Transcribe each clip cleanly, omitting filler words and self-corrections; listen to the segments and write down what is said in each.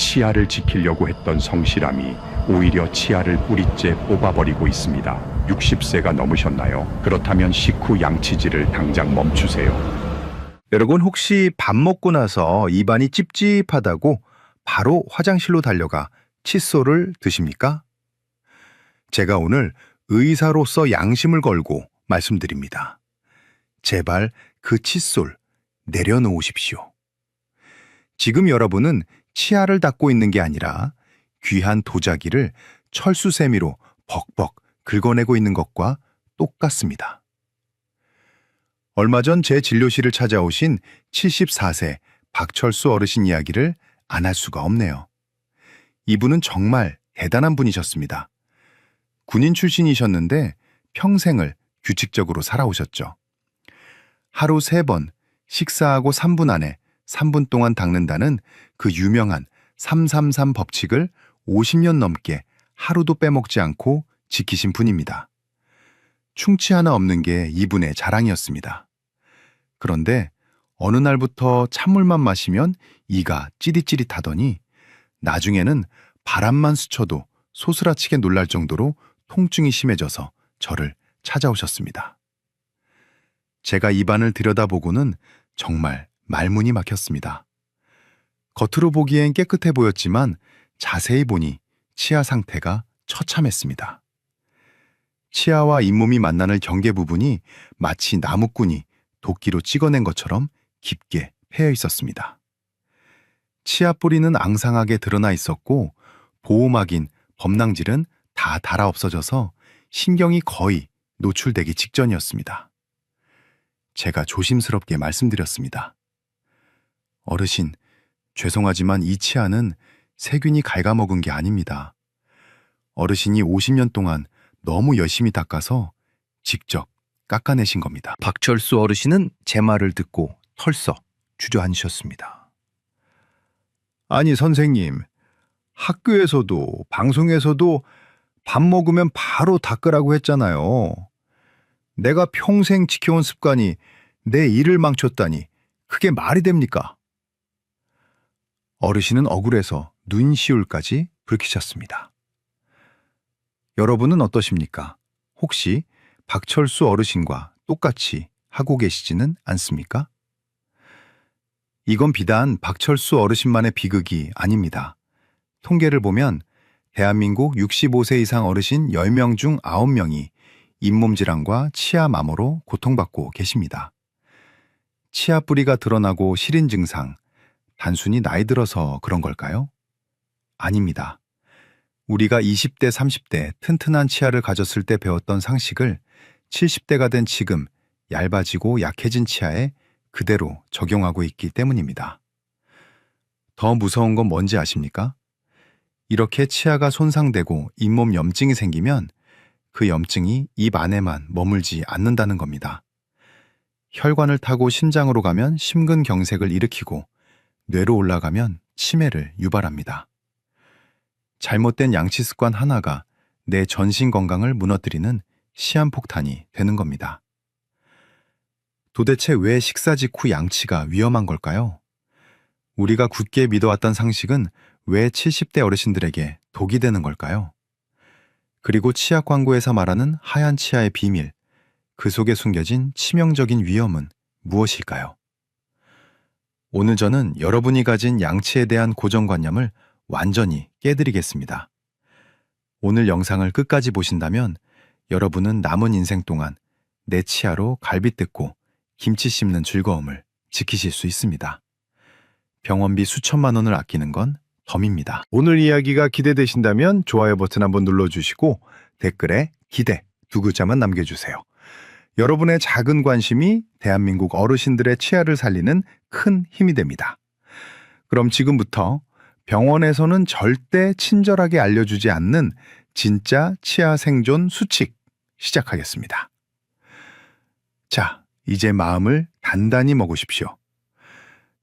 치아를 지키려고 했던 성실함이 오히려 치아를 뿌리째 뽑아버리고 있습니다. 60세가 넘으셨나요? 그렇다면 식후 양치질을 당장 멈추세요. 여러분 혹시 밥 먹고 나서 입안이 찝찝하다고 바로 화장실로 달려가 칫솔을 드십니까? 제가 오늘 의사로서 양심을 걸고 말씀드립니다. 제발 그 칫솔 내려놓으십시오. 지금 여러분은 치아를 닦고 있는 게 아니라 귀한 도자기를 철수세미로 벅벅 긁어내고 있는 것과 똑같습니다. 얼마 전 제 진료실을 찾아오신 74세 박철수 어르신 이야기를 안 할 수가 없네요. 이분은 정말 대단한 분이셨습니다. 군인 출신이셨는데 평생을 규칙적으로 살아오셨죠. 하루 3번, 식사하고 3분 안에 3분 동안 닦는다는 그 유명한 333 법칙을 50년 넘게 하루도 빼먹지 않고 지키신 분입니다. 충치 하나 없는 게 이분의 자랑이었습니다. 그런데 어느 날부터 찬물만 마시면 이가 찌릿찌릿하더니 나중에는 바람만 스쳐도 소스라치게 놀랄 정도로 통증이 심해져서 저를 찾아오셨습니다. 제가 입안을 들여다보고는 정말 말문이 막혔습니다. 겉으로 보기엔 깨끗해 보였지만 자세히 보니 치아 상태가 처참했습니다. 치아와 잇몸이 만나는 경계 부분이 마치 나무꾼이 도끼로 찍어낸 것처럼 깊게 패여 있었습니다. 치아 뿌리는 앙상하게 드러나 있었고 보호막인 범낭질은 다 닳아 없어져서 신경이 거의 노출되기 직전이었습니다. 제가 조심스럽게 말씀드렸습니다. 어르신, 죄송하지만 이 치아는 세균이 갉아먹은 게 아닙니다. 어르신이 50년 동안 너무 열심히 닦아서 직접 깎아내신 겁니다. 박철수 어르신은 제 말을 듣고 털썩 주저앉으셨습니다. 아니 선생님, 학교에서도 방송에서도 밥 먹으면 바로 닦으라고 했잖아요. 내가 평생 지켜온 습관이 내 일을 망쳤다니 그게 말이 됩니까? 어르신은 억울해서 눈시울까지 붉히셨습니다. 여러분은 어떠십니까? 혹시 박철수 어르신과 똑같이 하고 계시지는 않습니까? 이건 비단 박철수 어르신만의 비극이 아닙니다. 통계를 보면 대한민국 65세 이상 어르신 10명 중 9명이 잇몸 질환과 치아 마모로 고통받고 계십니다. 치아 뿌리가 드러나고 시린 증상, 단순히 나이 들어서 그런 걸까요? 아닙니다. 우리가 20대, 30대 튼튼한 치아를 가졌을 때 배웠던 상식을 70대가 된 지금 얇아지고 약해진 치아에 그대로 적용하고 있기 때문입니다. 더 무서운 건 뭔지 아십니까? 이렇게 치아가 손상되고 잇몸 염증이 생기면 그 염증이 입 안에만 머물지 않는다는 겁니다. 혈관을 타고 심장으로 가면 심근경색을 일으키고 뇌로 올라가면 치매를 유발합니다. 잘못된 양치 습관 하나가 내 전신 건강을 무너뜨리는 시한폭탄이 되는 겁니다. 도대체 왜 식사 직후 양치가 위험한 걸까요? 우리가 굳게 믿어왔던 상식은 왜 70대 어르신들에게 독이 되는 걸까요? 그리고 치약 광고에서 말하는 하얀 치아의 비밀, 그 속에 숨겨진 치명적인 위험은 무엇일까요? 오늘 저는 여러분이 가진 양치에 대한 고정관념을 완전히 깨드리겠습니다. 오늘 영상을 끝까지 보신다면 여러분은 남은 인생 동안 내 치아로 갈비 뜯고 김치 씹는 즐거움을 지키실 수 있습니다. 병원비 수천만 원을 아끼는 건 덤입니다. 오늘 이야기가 기대되신다면 좋아요 버튼 한번 눌러주시고 댓글에 기대 2글자만 남겨주세요. 여러분의 작은 관심이 대한민국 어르신들의 치아를 살리는 큰 힘이 됩니다. 그럼 지금부터 병원에서는 절대 친절하게 알려주지 않는 진짜 치아 생존 수칙 시작하겠습니다. 자, 이제 마음을 단단히 먹으십시오.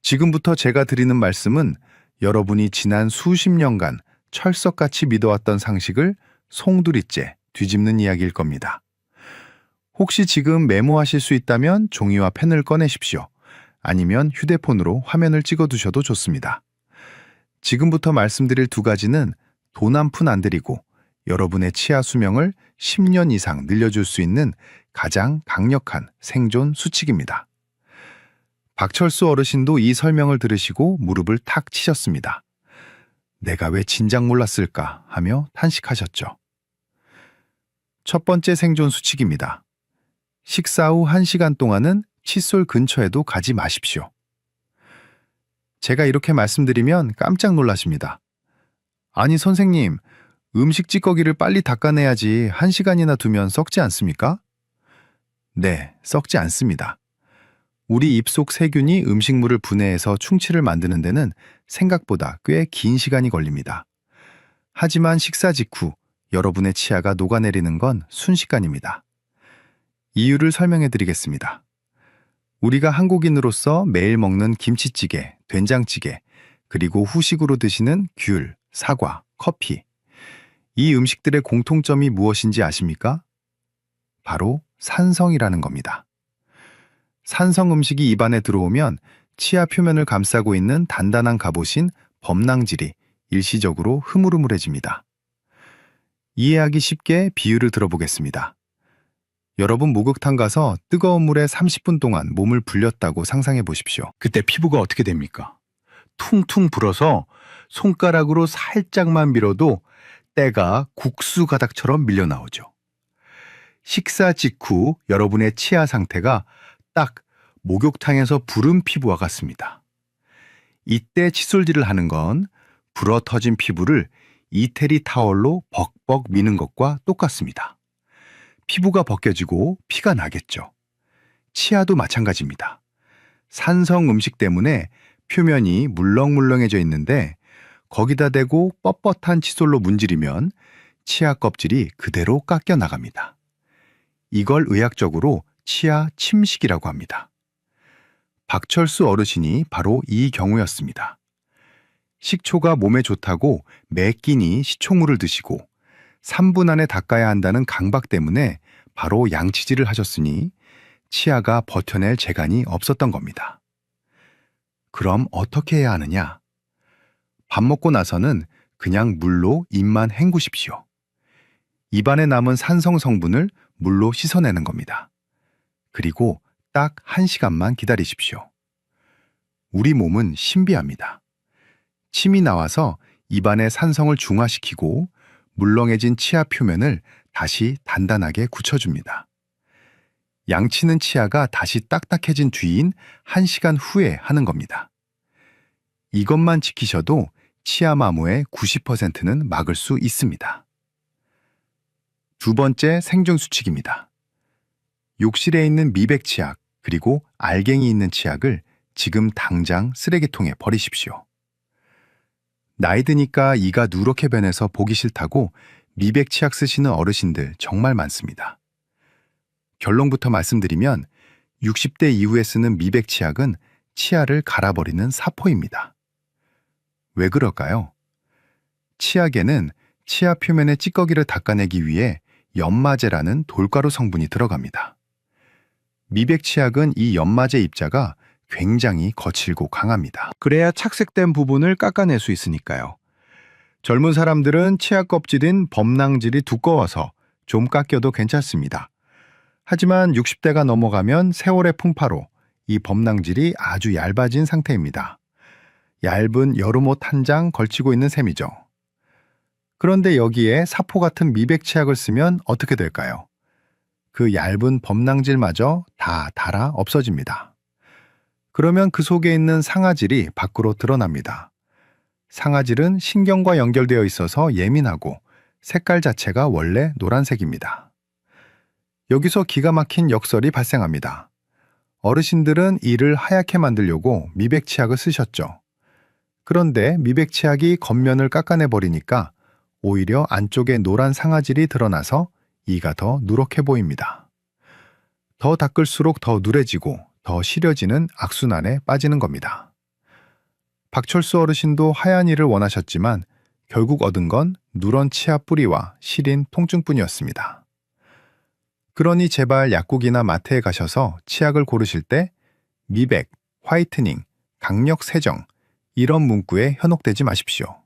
지금부터 제가 드리는 말씀은 여러분이 지난 수십 년간 철석같이 믿어왔던 상식을 송두리째 뒤집는 이야기일 겁니다. 혹시 지금 메모하실 수 있다면 종이와 펜을 꺼내십시오. 아니면 휴대폰으로 화면을 찍어두셔도 좋습니다. 지금부터 말씀드릴 두 가지는 돈 한 푼 안 들이고 여러분의 치아 수명을 10년 이상 늘려줄 수 있는 가장 강력한 생존 수칙입니다. 박철수 어르신도 이 설명을 들으시고 무릎을 탁 치셨습니다. 내가 왜 진작 몰랐을까 하며 탄식하셨죠. 첫 번째 생존 수칙입니다. 식사 후 1시간 동안은 칫솔 근처에도 가지 마십시오. 제가 이렇게 말씀드리면 깜짝 놀라십니다. 아니 선생님, 음식 찌꺼기를 빨리 닦아내야지 1시간이나 두면 썩지 않습니까? 네, 썩지 않습니다. 우리 입속 세균이 음식물을 분해해서 충치를 만드는 데는 생각보다 꽤 긴 시간이 걸립니다. 하지만 식사 직후 여러분의 치아가 녹아내리는 건 순식간입니다. 이유를 설명해 드리겠습니다. 우리가 한국인으로서 매일 먹는 김치찌개, 된장찌개, 그리고 후식으로 드시는 귤, 사과, 커피. 이 음식들의 공통점이 무엇인지 아십니까? 바로 산성이라는 겁니다. 산성 음식이 입안에 들어오면 치아 표면을 감싸고 있는 단단한 갑옷인 범낭질이 일시적으로 흐물흐물해집니다. 이해하기 쉽게 비유를 들어보겠습니다. 여러분 목욕탕 가서 뜨거운 물에 30분 동안 몸을 불렸다고 상상해 보십시오. 그때 피부가 어떻게 됩니까? 퉁퉁 불어서 손가락으로 살짝만 밀어도 때가 국수 가닥처럼 밀려 나오죠. 식사 직후 여러분의 치아 상태가 딱 목욕탕에서 부른 피부와 같습니다. 이때 칫솔질을 하는 건 불어 터진 피부를 이태리 타월로 벅벅 미는 것과 똑같습니다. 피부가 벗겨지고 피가 나겠죠. 치아도 마찬가지입니다. 산성 음식 때문에 표면이 물렁물렁해져 있는데 거기다 대고 뻣뻣한 칫솔로 문지르면 치아 껍질이 그대로 깎여 나갑니다. 이걸 의학적으로 치아 침식이라고 합니다. 박철수 어르신이 바로 이 경우였습니다. 식초가 몸에 좋다고 매 끼니 식초물을 드시고 3분 안에 닦아야 한다는 강박 때문에 바로 양치질을 하셨으니 치아가 버텨낼 재간이 없었던 겁니다. 그럼 어떻게 해야 하느냐? 밥 먹고 나서는 그냥 물로 입만 헹구십시오. 입안에 남은 산성 성분을 물로 씻어내는 겁니다. 그리고 딱 1시간만 기다리십시오. 우리 몸은 신비합니다. 침이 나와서 입안의 산성을 중화시키고 물렁해진 치아 표면을 다시 단단하게 굳혀줍니다. 양치는 치아가 다시 딱딱해진 뒤인 1시간 후에 하는 겁니다. 이것만 지키셔도 치아 마모의 90%는 막을 수 있습니다. 두 번째 생존 수칙입니다. 욕실에 있는 미백 치약 그리고 알갱이 있는 치약을 지금 당장 쓰레기통에 버리십시오. 나이 드니까 이가 누렇게 변해서 보기 싫다고 미백 치약 쓰시는 어르신들 정말 많습니다. 결론부터 말씀드리면 60대 이후에 쓰는 미백 치약은 치아를 갈아버리는 사포입니다. 왜 그럴까요? 치약에는 치아 표면의 찌꺼기를 닦아내기 위해 연마제라는 돌가루 성분이 들어갑니다. 미백 치약은 이 연마제 입자가 굉장히 거칠고 강합니다. 그래야 착색된 부분을 깎아낼 수 있으니까요. 젊은 사람들은 치아 껍질인 범낭질이 두꺼워서 좀 깎여도 괜찮습니다. 하지만 60대가 넘어가면 세월의 풍파로 이 범낭질이 아주 얇아진 상태입니다. 얇은 여름옷 한 장 걸치고 있는 셈이죠. 그런데 여기에 사포 같은 미백 치약을 쓰면 어떻게 될까요? 그 얇은 범낭질마저 다 닳아 없어집니다. 그러면 그 속에 있는 상아질이 밖으로 드러납니다. 상아질은 신경과 연결되어 있어서 예민하고 색깔 자체가 원래 노란색입니다. 여기서 기가 막힌 역설이 발생합니다. 어르신들은 이를 하얗게 만들려고 미백 치약을 쓰셨죠. 그런데 미백 치약이 겉면을 깎아내 버리니까 오히려 안쪽에 노란 상아질이 드러나서 이가 더 누렇게 보입니다. 더 닦을수록 더 누래지고 더 시려지는 악순환에 빠지는 겁니다. 박철수 어르신도 하얀 이를 원하셨지만 결국 얻은 건 누런 치아 뿌리와 시린 통증뿐이었습니다. 그러니 제발 약국이나 마트에 가셔서 치약을 고르실 때 미백, 화이트닝, 강력 세정 이런 문구에 현혹되지 마십시오.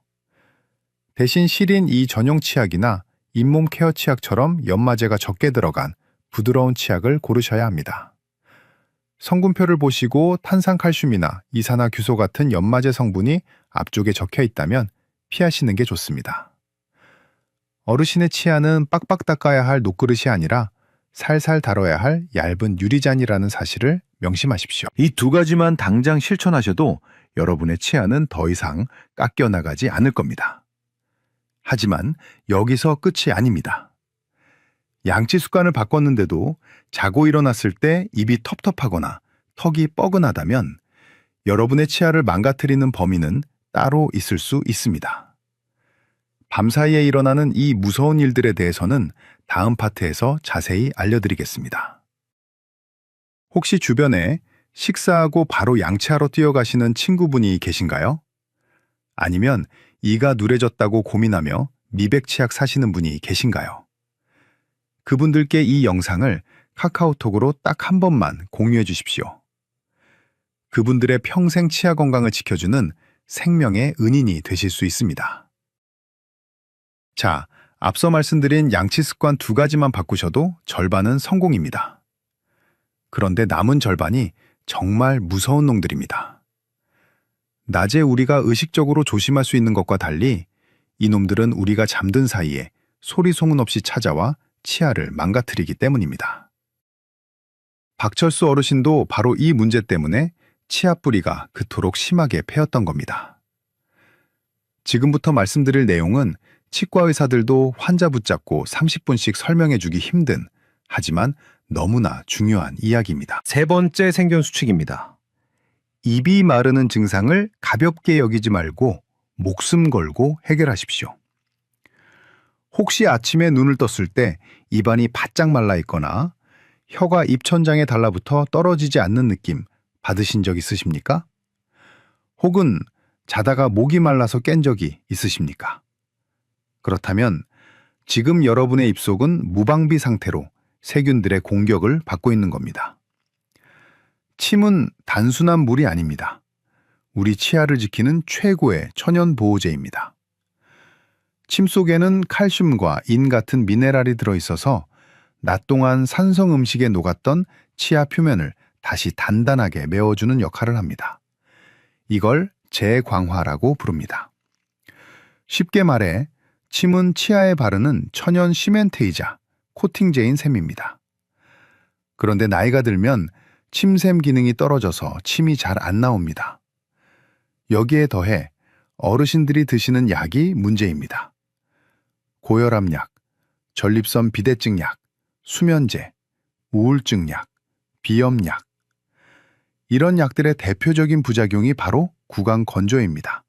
대신 시린 이 전용 치약이나 잇몸 케어 치약처럼 연마제가 적게 들어간 부드러운 치약을 고르셔야 합니다. 성분표를 보시고 탄산칼슘이나 이산화규소 같은 연마제 성분이 앞쪽에 적혀 있다면 피하시는 게 좋습니다. 어르신의 치아는 빡빡 닦아야 할 녹그릇이 아니라 살살 다뤄야 할 얇은 유리잔이라는 사실을 명심하십시오. 이 두 가지만 당장 실천하셔도 여러분의 치아는 더 이상 깎여나가지 않을 겁니다. 하지만 여기서 끝이 아닙니다. 양치 습관을 바꿨는데도 자고 일어났을 때 입이 텁텁하거나 턱이 뻐근하다면 여러분의 치아를 망가뜨리는 범인은 따로 있을 수 있습니다. 밤사이에 일어나는 이 무서운 일들에 대해서는 다음 파트에서 자세히 알려드리겠습니다. 혹시 주변에 식사하고 바로 양치하러 뛰어가시는 친구분이 계신가요? 아니면 이가 누래졌다고 고민하며 미백치약 사시는 분이 계신가요? 그분들께 이 영상을 카카오톡으로 딱 한 번만 공유해 주십시오. 그분들의 평생 치아 건강을 지켜주는 생명의 은인이 되실 수 있습니다. 자, 앞서 말씀드린 양치 습관 두 가지만 바꾸셔도 절반은 성공입니다. 그런데 남은 절반이 정말 무서운 놈들입니다. 낮에 우리가 의식적으로 조심할 수 있는 것과 달리 이놈들은 우리가 잠든 사이에 소리 소문 없이 찾아와 치아를 망가뜨리기 때문입니다. 박철수 어르신도 바로 이 문제 때문에 치아 뿌리가 그토록 심하게 패였던 겁니다. 지금부터 말씀드릴 내용은 치과 의사들도 환자 붙잡고 30분씩 설명해주기 힘든, 하지만 너무나 중요한 이야기입니다. 세 번째 생존 수칙입니다. 입이 마르는 증상을 가볍게 여기지 말고 목숨 걸고 해결하십시오. 혹시 아침에 눈을 떴을 때 입안이 바짝 말라 있거나 혀가 입천장에 달라붙어 떨어지지 않는 느낌 받으신 적 있으십니까? 혹은 자다가 목이 말라서 깬 적이 있으십니까? 그렇다면 지금 여러분의 입속은 무방비 상태로 세균들의 공격을 받고 있는 겁니다. 침은 단순한 물이 아닙니다. 우리 치아를 지키는 최고의 천연 보호제입니다. 침 속에는 칼슘과 인 같은 미네랄이 들어있어서 낮 동안 산성 음식에 녹았던 치아 표면을 다시 단단하게 메워주는 역할을 합니다. 이걸 재광화라고 부릅니다. 쉽게 말해 침은 치아에 바르는 천연 시멘트이자 코팅제인 셈입니다. 그런데 나이가 들면 침샘 기능이 떨어져서 침이 잘 안 나옵니다. 여기에 더해 어르신들이 드시는 약이 문제입니다. 고혈압약, 전립선 비대증약, 수면제, 우울증약, 비염약. 이런 약들의 대표적인 부작용이 바로 구강 건조입니다.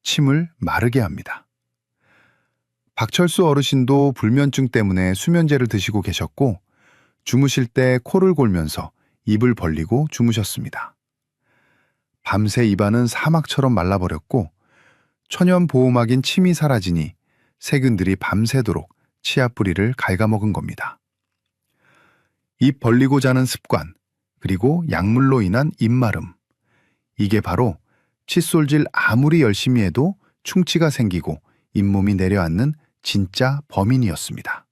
침을 마르게 합니다. 박철수 어르신도 불면증 때문에 수면제를 드시고 계셨고 주무실 때 코를 골면서 입을 벌리고 주무셨습니다. 밤새 입안은 사막처럼 말라버렸고 천연 보호막인 침이 사라지니 세균들이 밤새도록 치아 뿌리를 갉아먹은 겁니다. 입 벌리고 자는 습관, 그리고 약물로 인한 입마름. 이게 바로 칫솔질 아무리 열심히 해도 충치가 생기고 잇몸이 내려앉는 진짜 범인이었습니다.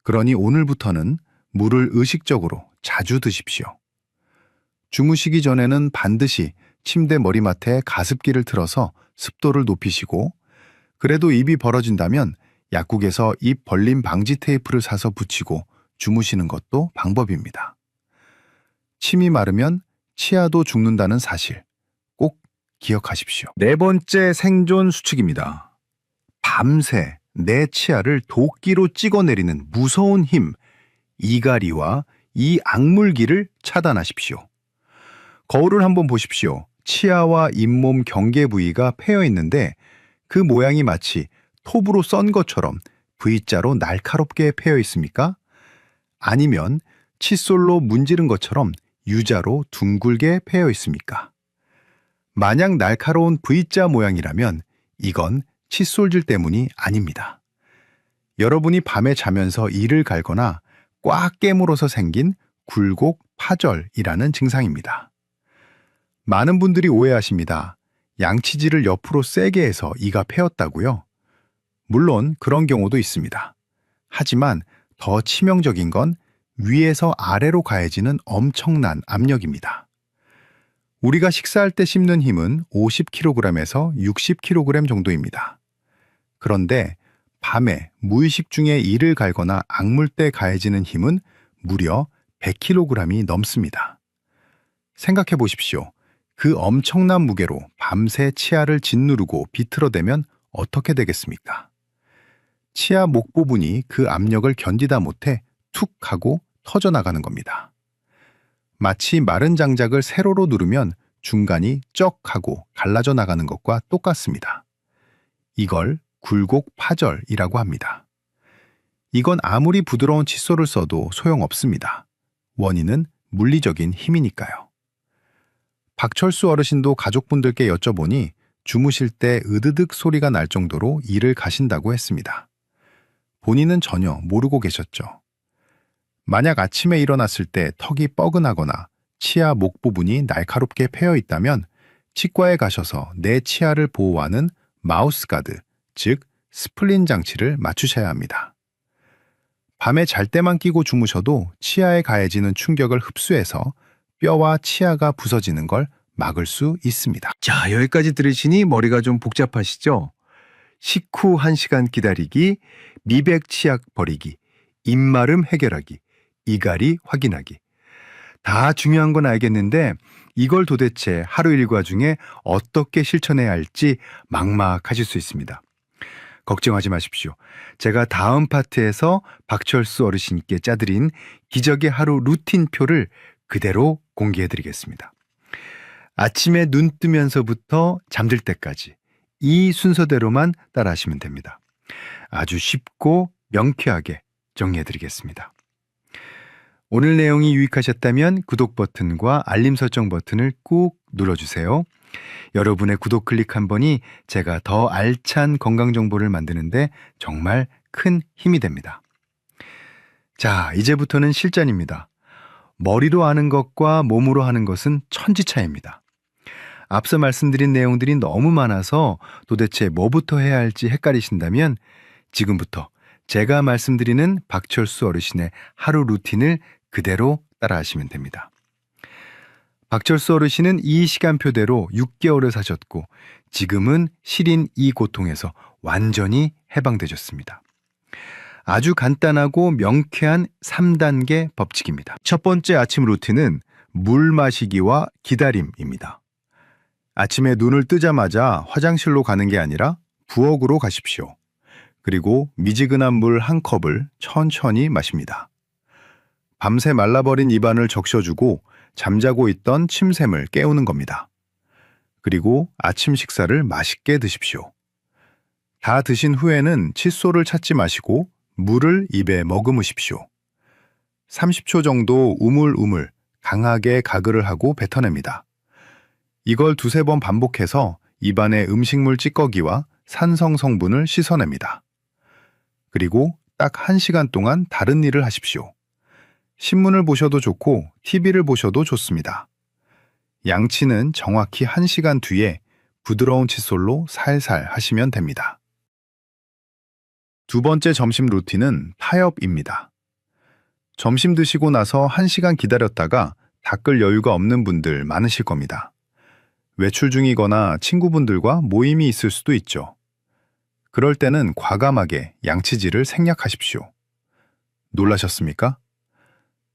그러니 오늘부터는 물을 의식적으로 자주 드십시오. 주무시기 전에는 반드시 침대 머리맡에 가습기를 틀어서 습도를 높이시고 그래도 입이 벌어진다면 약국에서 입 벌림 방지 테이프를 사서 붙이고 주무시는 것도 방법입니다. 침이 마르면 치아도 죽는다는 사실 꼭 기억하십시오. 네 번째 생존 수칙입니다. 밤새 내 치아를 도끼로 찍어내리는 무서운 힘, 이갈이와 이 악물기를 차단하십시오. 거울을 한번 보십시오. 치아와 잇몸 경계 부위가 패여 있는데 그 모양이 마치 톱으로 썬 것처럼 V자로 날카롭게 패여 있습니까? 아니면 칫솔로 문지른 것처럼 U자로 둥글게 패여 있습니까? 만약 날카로운 V자 모양이라면 이건 칫솔질 때문이 아닙니다. 여러분이 밤에 자면서 이를 갈거나 꽉 깨물어서 생긴 굴곡 파절이라는 증상입니다. 많은 분들이 오해하십니다. 양치질을 옆으로 세게 해서 이가 패였다고요? 물론 그런 경우도 있습니다. 하지만 더 치명적인 건 위에서 아래로 가해지는 엄청난 압력입니다. 우리가 식사할 때 씹는 힘은 50kg에서 60kg 정도입니다. 그런데 밤에 무의식 중에 이를 갈거나 악물 때 가해지는 힘은 무려 100kg이 넘습니다. 생각해 보십시오. 그 엄청난 무게로 밤새 치아를 짓누르고 비틀어대면 어떻게 되겠습니까? 치아 목 부분이 그 압력을 견디다 못해 툭 하고 터져나가는 겁니다. 마치 마른 장작을 세로로 누르면 중간이 쩍 하고 갈라져 나가는 것과 똑같습니다. 이걸 굴곡파절이라고 합니다. 이건 아무리 부드러운 칫솔을 써도 소용없습니다. 원인은 물리적인 힘이니까요. 박철수 어르신도 가족분들께 여쭤보니 주무실 때 으드득 소리가 날 정도로 이를 가신다고 했습니다. 본인은 전혀 모르고 계셨죠. 만약 아침에 일어났을 때 턱이 뻐근하거나 치아 목 부분이 날카롭게 패여 있다면 치과에 가셔서 내 치아를 보호하는 마우스가드, 즉 스플린 장치를 맞추셔야 합니다. 밤에 잘 때만 끼고 주무셔도 치아에 가해지는 충격을 흡수해서 뼈와 치아가 부서지는 걸 막을 수 있습니다. 자, 여기까지 들으시니 머리가 좀 복잡하시죠? 식후 1시간 기다리기, 미백 치약 버리기, 입마름 해결하기, 이갈이 확인하기. 다 중요한 건 알겠는데 이걸 도대체 하루 일과 중에 어떻게 실천해야 할지 막막하실 수 있습니다. 걱정하지 마십시오. 제가 다음 파트에서 박철수 어르신께 짜드린 기적의 하루 루틴표를 그대로 공개해드리겠습니다. 아침에 눈 뜨면서부터 잠들 때까지 이 순서대로만 따라하시면 됩니다. 아주 쉽고 명쾌하게 정리해드리겠습니다. 오늘 내용이 유익하셨다면 구독 버튼과 알림 설정 버튼을 꾹 눌러주세요. 여러분의 구독 클릭 한 번이 제가 더 알찬 건강 정보를 만드는데 정말 큰 힘이 됩니다. 자, 이제부터는 실전입니다. 머리로 하는 것과 몸으로 하는 것은 천지차이입니다. 앞서 말씀드린 내용들이 너무 많아서 도대체 뭐부터 해야 할지 헷갈리신다면 지금부터 제가 말씀드리는 박철수 어르신의 하루 루틴을 그대로 따라하시면 됩니다. 박철수 어르신은 이 시간표대로 6개월을 사셨고 지금은 시린 이 고통에서 완전히 해방되셨습니다. 아주 간단하고 명쾌한 3단계 법칙입니다. 첫 번째 아침 루틴은 물 마시기와 기다림입니다. 아침에 눈을 뜨자마자 화장실로 가는 게 아니라 부엌으로 가십시오. 그리고 미지근한 물 1컵을 천천히 마십니다. 밤새 말라버린 입안을 적셔주고 잠자고 있던 침샘을 깨우는 겁니다. 그리고 아침 식사를 맛있게 드십시오. 다 드신 후에는 칫솔을 찾지 마시고 물을 입에 머금으십시오. 30초 정도 우물우물 강하게 가글을 하고 뱉어냅니다. 이걸 2-3번 반복해서 입안의 음식물 찌꺼기와 산성 성분을 씻어냅니다. 그리고 딱 1시간 동안 다른 일을 하십시오. 신문을 보셔도 좋고 TV를 보셔도 좋습니다. 양치는 정확히 1시간 뒤에 부드러운 칫솔로 살살 하시면 됩니다. 두 번째 점심 루틴은 타협입니다. 점심 드시고 나서 1시간 기다렸다가 닦을 여유가 없는 분들 많으실 겁니다. 외출 중이거나 친구분들과 모임이 있을 수도 있죠. 그럴 때는 과감하게 양치질을 생략하십시오. 놀라셨습니까?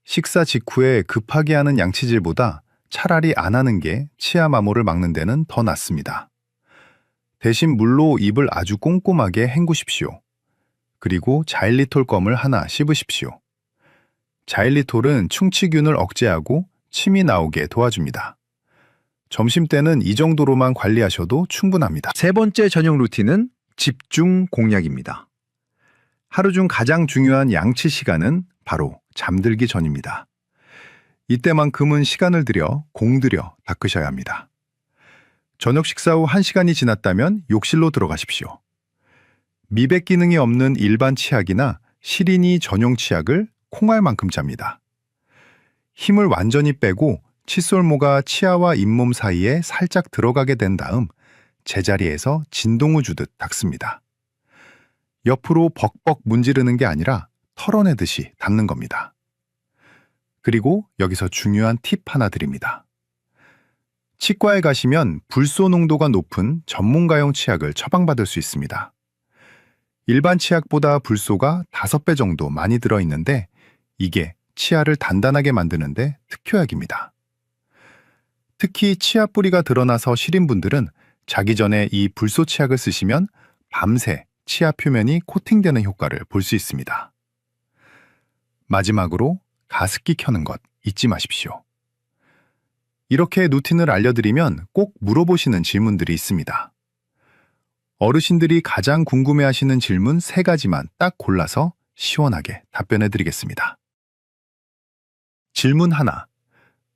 식사 직후에 급하게 하는 양치질보다 차라리 안 하는 게 치아 마모를 막는 데는 더 낫습니다. 대신 물로 입을 아주 꼼꼼하게 헹구십시오. 그리고 자일리톨 껌을 하나 씹으십시오. 자일리톨은 충치균을 억제하고 침이 나오게 도와줍니다. 점심때는 이 정도로만 관리하셔도 충분합니다. 세 번째 저녁 루틴은 집중 공략입니다. 하루 중 가장 중요한 양치 시간은 바로 잠들기 전입니다. 이때만큼은 시간을 들여 공들여 닦으셔야 합니다. 저녁 식사 후 1시간이 지났다면 욕실로 들어가십시오. 미백 기능이 없는 일반 치약이나 시린이 전용 치약을 콩알만큼 짭니다. 힘을 완전히 빼고 칫솔모가 치아와 잇몸 사이에 살짝 들어가게 된 다음 제자리에서 진동을 주듯 닦습니다. 옆으로 벅벅 문지르는 게 아니라 털어내듯이 닦는 겁니다. 그리고 여기서 중요한 팁 하나 드립니다. 치과에 가시면 불소 농도가 높은 전문가용 치약을 처방받을 수 있습니다. 일반 치약보다 불소가 5배 정도 많이 들어있는데 이게 치아를 단단하게 만드는데 특효약입니다. 특히 치아 뿌리가 드러나서 시린 분들은 자기 전에 이 불소 치약을 쓰시면 밤새 치아 표면이 코팅되는 효과를 볼 수 있습니다. 마지막으로 가습기 켜는 것 잊지 마십시오. 이렇게 루틴을 알려드리면 꼭 물어보시는 질문들이 있습니다. 어르신들이 가장 궁금해하시는 질문 3가지만 딱 골라서 시원하게 답변해드리겠습니다. 질문 1.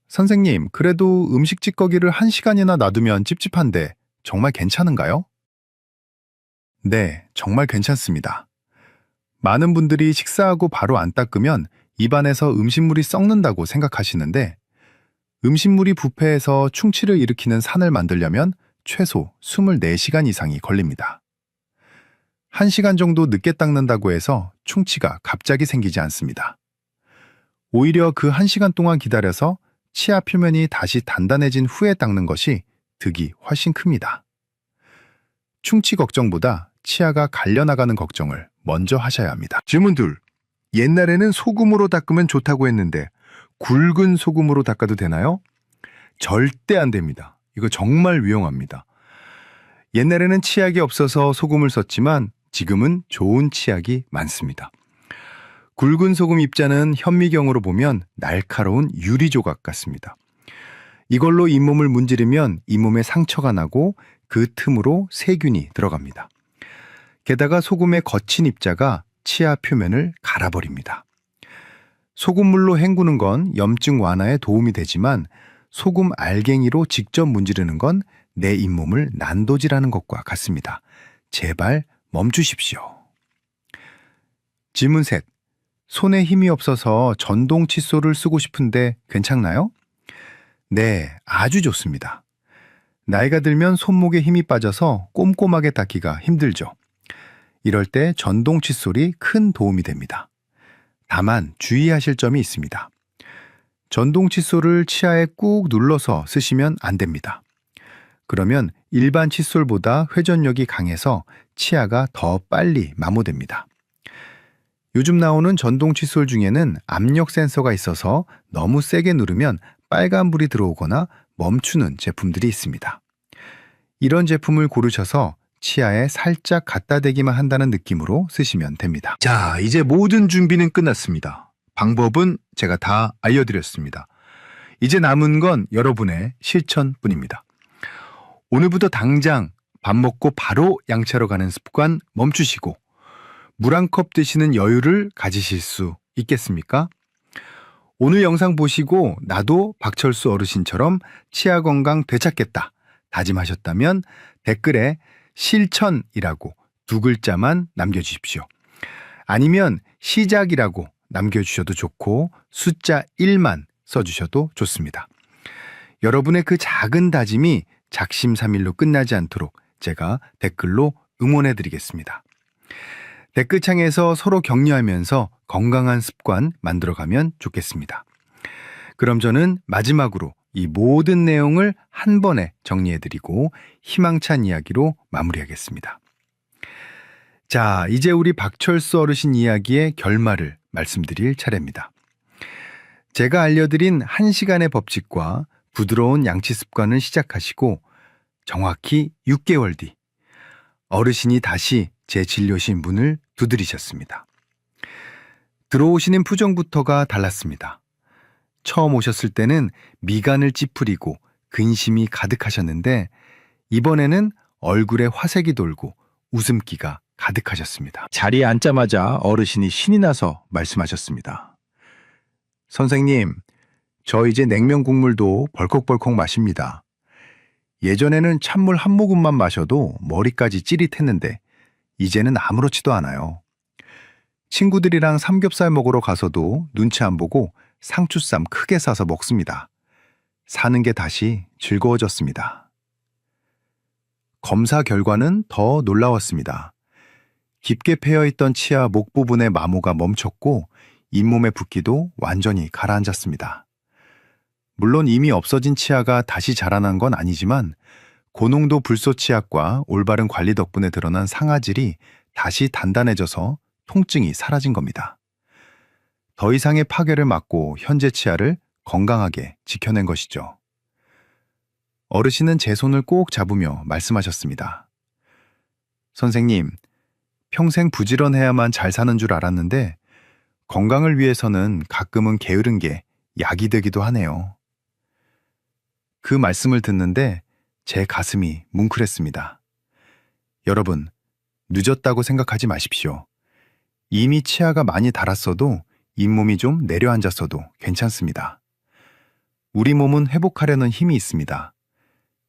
선생님, 그래도 음식 찌꺼기를 1시간이나 놔두면 찝찝한데 정말 괜찮은가요? 네, 정말 괜찮습니다. 많은 분들이 식사하고 바로 안 닦으면 입안에서 음식물이 썩는다고 생각하시는데 음식물이 부패해서 충치를 일으키는 산을 만들려면 최소 24시간 이상이 걸립니다. 1시간 정도 늦게 닦는다고 해서 충치가 갑자기 생기지 않습니다. 오히려 그 1시간 동안 기다려서 치아 표면이 다시 단단해진 후에 닦는 것이 득이 훨씬 큽니다. 충치 걱정보다 치아가 갈려나가는 걱정을 먼저 하셔야 합니다. 질문 2. 옛날에는 소금으로 닦으면 좋다고 했는데 굵은 소금으로 닦아도 되나요? 절대 안 됩니다. 이거 정말 위험합니다. 옛날에는 치약이 없어서 소금을 썼지만 지금은 좋은 치약이 많습니다. 굵은 소금 입자는 현미경으로 보면 날카로운 유리 조각 같습니다. 이걸로 잇몸을 문지르면 잇몸에 상처가 나고 그 틈으로 세균이 들어갑니다. 게다가 소금의 거친 입자가 치아 표면을 갈아버립니다. 소금물로 헹구는 건 염증 완화에 도움이 되지만 소금 알갱이로 직접 문지르는 건 내 잇몸을 난도질하는 것과 같습니다. 제발 멈추십시오. 질문 3. 손에 힘이 없어서 전동 칫솔을 쓰고 싶은데 괜찮나요? 네, 아주 좋습니다. 나이가 들면 손목에 힘이 빠져서 꼼꼼하게 닦기가 힘들죠. 이럴 때 전동 칫솔이 큰 도움이 됩니다. 다만 주의하실 점이 있습니다. 전동 칫솔을 치아에 꾹 눌러서 쓰시면 안 됩니다. 그러면 일반 칫솔보다 회전력이 강해서 치아가 더 빨리 마모됩니다. 요즘 나오는 전동 칫솔 중에는 압력 센서가 있어서 너무 세게 누르면 빨간불이 들어오거나 멈추는 제품들이 있습니다. 이런 제품을 고르셔서 치아에 살짝 갖다 대기만 한다는 느낌으로 쓰시면 됩니다. 자, 이제 모든 준비는 끝났습니다. 방법은 제가 다 알려드렸습니다. 이제 남은 건 여러분의 실천뿐입니다. 오늘부터 당장 밥 먹고 바로 양치하러 가는 습관 멈추시고 물 한 컵 드시는 여유를 가지실 수 있겠습니까? 오늘 영상 보시고 나도 박철수 어르신처럼 치아 건강 되찾겠다 다짐하셨다면 댓글에 실천이라고 2글자만 남겨주십시오. 아니면 시작이라고 남겨주셔도 좋고 숫자 1만 써주셔도 좋습니다. 여러분의 그 작은 다짐이 작심삼일로 끝나지 않도록 제가 댓글로 응원해드리겠습니다. 댓글창에서 서로 격려하면서 건강한 습관 만들어가면 좋겠습니다. 그럼 저는 마지막으로 이 모든 내용을 한 번에 정리해드리고 희망찬 이야기로 마무리하겠습니다. 자, 이제 우리 박철수 어르신 이야기의 결말을 말씀드릴 차례입니다. 제가 알려드린 1시간의 법칙과 부드러운 양치 습관을 시작하시고 정확히 6개월 뒤 어르신이 다시 제 진료실 문을 두드리셨습니다. 들어오시는 표정부터가 달랐습니다. 처음 오셨을 때는 미간을 찌푸리고 근심이 가득하셨는데 이번에는 얼굴에 화색이 돌고 웃음기가 가득하셨습니다. 자리에 앉자마자 어르신이 신이 나서 말씀하셨습니다. 선생님, 저 이제 냉면 국물도 벌컥벌컥 마십니다. 예전에는 찬물 한 모금만 마셔도 머리까지 찌릿했는데 이제는 아무렇지도 않아요. 친구들이랑 삼겹살 먹으러 가서도 눈치 안 보고 상추쌈 크게 싸서 먹습니다. 사는 게 다시 즐거워졌습니다. 검사 결과는 더 놀라웠습니다. 깊게 패여있던 치아 목 부분의 마모가 멈췄고 잇몸의 붓기도 완전히 가라앉았습니다. 물론 이미 없어진 치아가 다시 자라난 건 아니지만 고농도 불소 치약과 올바른 관리 덕분에 드러난 상아질이 다시 단단해져서 통증이 사라진 겁니다. 더 이상의 파괴를 막고 현재 치아를 건강하게 지켜낸 것이죠. 어르신은 제 손을 꼭 잡으며 말씀하셨습니다. 선생님, 평생 부지런해야만 잘 사는 줄 알았는데 건강을 위해서는 가끔은 게으른 게 약이 되기도 하네요. 그 말씀을 듣는데 제 가슴이 뭉클했습니다. 여러분, 늦었다고 생각하지 마십시오. 이미 치아가 많이 닳았어도 잇몸이 좀 내려앉았어도 괜찮습니다. 우리 몸은 회복하려는 힘이 있습니다.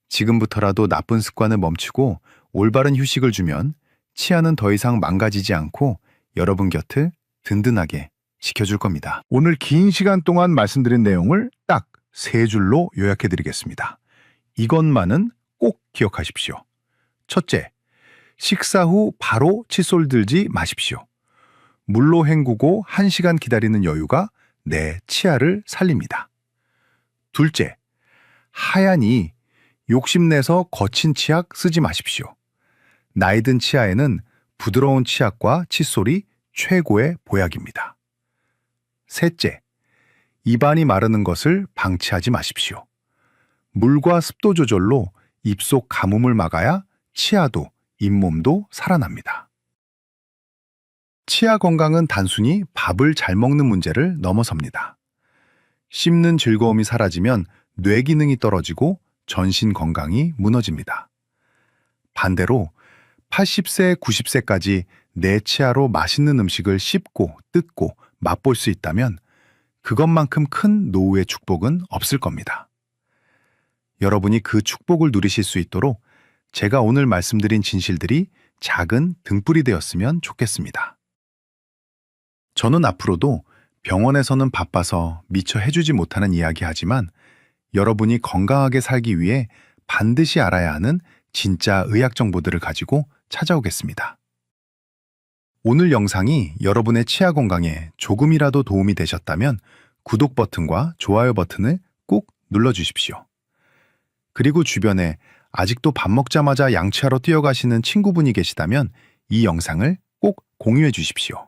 지금부터라도 나쁜 습관을 멈추고 올바른 휴식을 주면 치아는 더 이상 망가지지 않고 여러분 곁을 든든하게 지켜줄 겁니다. 오늘 긴 시간 동안 말씀드린 내용을 딱 3줄로 요약해 드리겠습니다. 이것만은 꼭 기억하십시오. 첫째, 식사 후 바로 칫솔 들지 마십시오. 물로 헹구고 1시간 기다리는 여유가 내 치아를 살립니다. 둘째, 하얀이 욕심내서 거친 치약 쓰지 마십시오. 나이 든 치아에는 부드러운 치약과 칫솔이 최고의 보약입니다. 셋째, 입안이 마르는 것을 방치하지 마십시오. 물과 습도 조절로 입속 가뭄을 막아야 치아도 잇몸도 살아납니다. 치아 건강은 단순히 밥을 잘 먹는 문제를 넘어섭니다. 씹는 즐거움이 사라지면 뇌 기능이 떨어지고 전신 건강이 무너집니다. 반대로 80세, 90세까지 내 치아로 맛있는 음식을 씹고 뜯고 맛볼 수 있다면 그것만큼 큰 노후의 축복은 없을 겁니다. 여러분이 그 축복을 누리실 수 있도록 제가 오늘 말씀드린 진실들이 작은 등불이 되었으면 좋겠습니다. 저는 앞으로도 병원에서는 바빠서 미처 해주지 못하는 이야기하지만 여러분이 건강하게 살기 위해 반드시 알아야 하는 진짜 의학 정보들을 가지고 찾아오겠습니다. 오늘 영상이 여러분의 치아 건강에 조금이라도 도움이 되셨다면 구독 버튼과 좋아요 버튼을 꼭 눌러주십시오. 그리고 주변에 아직도 밥 먹자마자 양치하러 뛰어가시는 친구분이 계시다면 이 영상을 꼭 공유해 주십시오.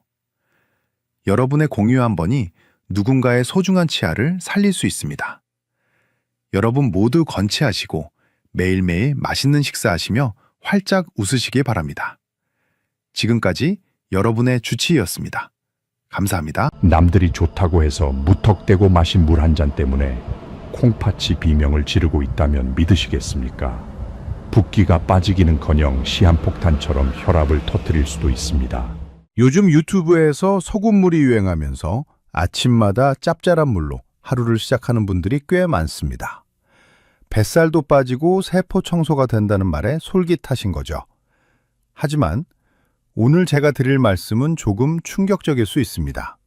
여러분의 공유 한 번이 누군가의 소중한 치아를 살릴 수 있습니다. 여러분 모두 건치하시고 매일매일 맛있는 식사하시며 활짝 웃으시길 바랍니다. 지금까지 여러분의 주치의였습니다. 감사합니다. 남들이 좋다고 해서 무턱대고 마신 물 한 잔 때문에 콩팥이 비명을 지르고 있다면 믿으시겠습니까? 붓기가 빠지기는커녕 시한폭탄처럼 혈압을 터뜨릴 수도 있습니다. 요즘 유튜브에서 소금물이 유행하면서 아침마다 짭짤한 물로 하루를 시작하는 분들이 꽤 많습니다. 뱃살도 빠지고 세포 청소가 된다는 말에 솔깃하신 거죠. 하지만 오늘 제가 드릴 말씀은 조금 충격적일 수 있습니다.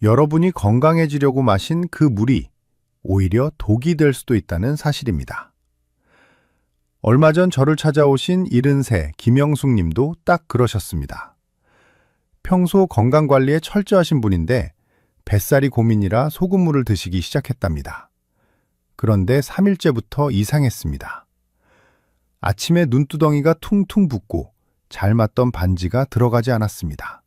여러분이 건강해지려고 마신 그 물이 오히려 독이 될 수도 있다는 사실입니다. 얼마 전 저를 찾아오신 70세 김영숙 님도 딱 그러셨습니다. 평소 건강관리에 철저하신 분인데 뱃살이 고민이라 소금물을 드시기 시작했답니다. 그런데 3일째부터 이상했습니다. 아침에 눈두덩이가 퉁퉁 붓고 잘 맞던 반지가 들어가지 않았습니다.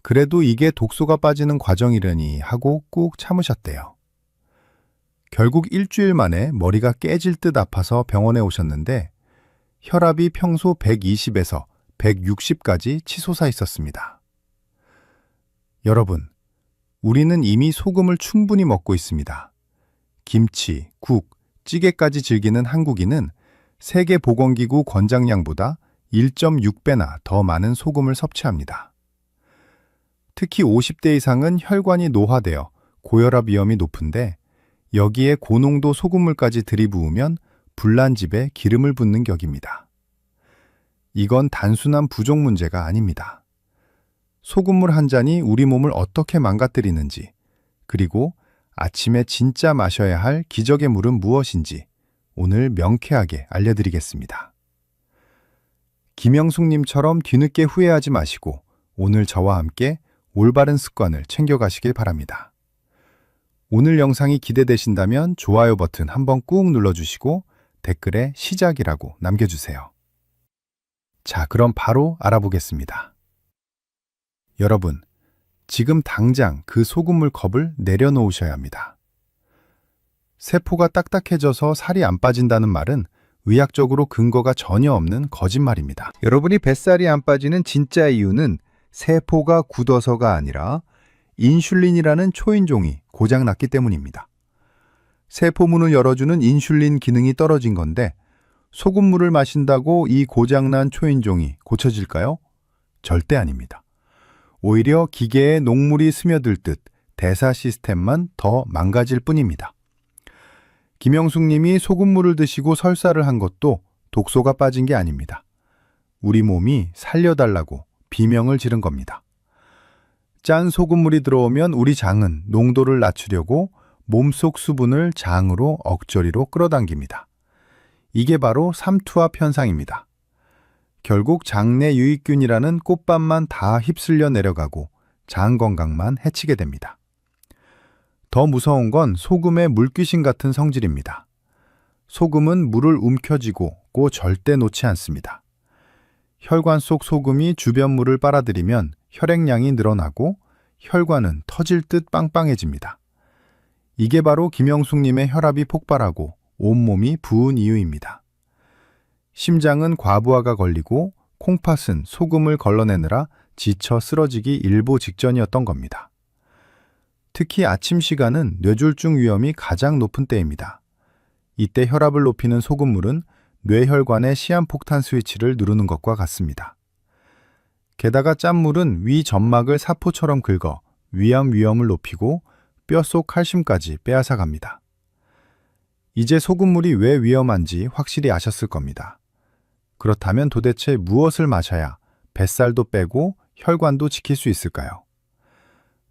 그래도 이게 독소가 빠지는 과정이려니 하고 꾹 참으셨대요. 결국 일주일 만에 머리가 깨질 듯 아파서 병원에 오셨는데 혈압이 평소 120에서 160까지 치솟아 있었습니다. 여러분, 우리는 이미 소금을 충분히 먹고 있습니다. 김치, 국, 찌개까지 즐기는 한국인은 세계보건기구 권장량보다 1.6배나 더 많은 소금을 섭취합니다. 특히 50대 이상은 혈관이 노화되어 고혈압 위험이 높은데 여기에 고농도 소금물까지 들이부으면 불난집에 기름을 붓는 격입니다. 이건 단순한 부족 문제가 아닙니다. 소금물 한 잔이 우리 몸을 어떻게 망가뜨리는지, 그리고 아침에 진짜 마셔야 할 기적의 물은 무엇인지 오늘 명쾌하게 알려드리겠습니다. 김영숙님처럼 뒤늦게 후회하지 마시고 오늘 저와 함께 올바른 습관을 챙겨가시길 바랍니다. 오늘 영상이 기대되신다면 좋아요 버튼 한번 꾹 눌러주시고 댓글에 시작이라고 남겨주세요. 자, 그럼 바로 알아보겠습니다. 여러분, 지금 당장 그 소금물 컵을 내려놓으셔야 합니다. 세포가 딱딱해져서 살이 안 빠진다는 말은 의학적으로 근거가 전혀 없는 거짓말입니다. 여러분이 뱃살이 안 빠지는 진짜 이유는 세포가 굳어서가 아니라 인슐린이라는 초인종이 고장났기 때문입니다. 세포문을 열어주는 인슐린 기능이 떨어진 건데 소금물을 마신다고 이 고장난 초인종이 고쳐질까요? 절대 아닙니다. 오히려 기계에 녹물이 스며들 듯 대사 시스템만 더 망가질 뿐입니다. 김영숙 님이 소금물을 드시고 설사를 한 것도 독소가 빠진 게 아닙니다. 우리 몸이 살려달라고 비명을 지른 겁니다. 짠 소금물이 들어오면 우리 장은 농도를 낮추려고 몸속 수분을 장으로 억저리로 끌어당깁니다. 이게 바로 삼투압 현상입니다. 결국 장내 유익균이라는 꽃밥만 다 휩쓸려 내려가고 장 건강만 해치게 됩니다. 더 무서운 건 소금의 물귀신 같은 성질입니다. 소금은 물을 움켜쥐고 절대 놓지 않습니다. 혈관 속 소금이 주변 물을 빨아들이면 혈액량이 늘어나고 혈관은 터질 듯 빵빵해집니다. 이게 바로 김영숙님의 혈압이 폭발하고 온몸이 부은 이유입니다. 심장은 과부하가 걸리고 콩팥은 소금을 걸러내느라 지쳐 쓰러지기 일보 직전이었던 겁니다. 특히 아침 시간은 뇌졸중 위험이 가장 높은 때입니다. 이때 혈압을 높이는 소금물은 뇌혈관의 시한폭탄 스위치를 누르는 것과 같습니다. 게다가 짠물은 위 점막을 사포처럼 긁어 위암 위험을 높이고 뼛속 칼슘까지 빼앗아 갑니다. 이제 소금물이 왜 위험한지 확실히 아셨을 겁니다. 그렇다면 도대체 무엇을 마셔야 뱃살도 빼고 혈관도 지킬 수 있을까요?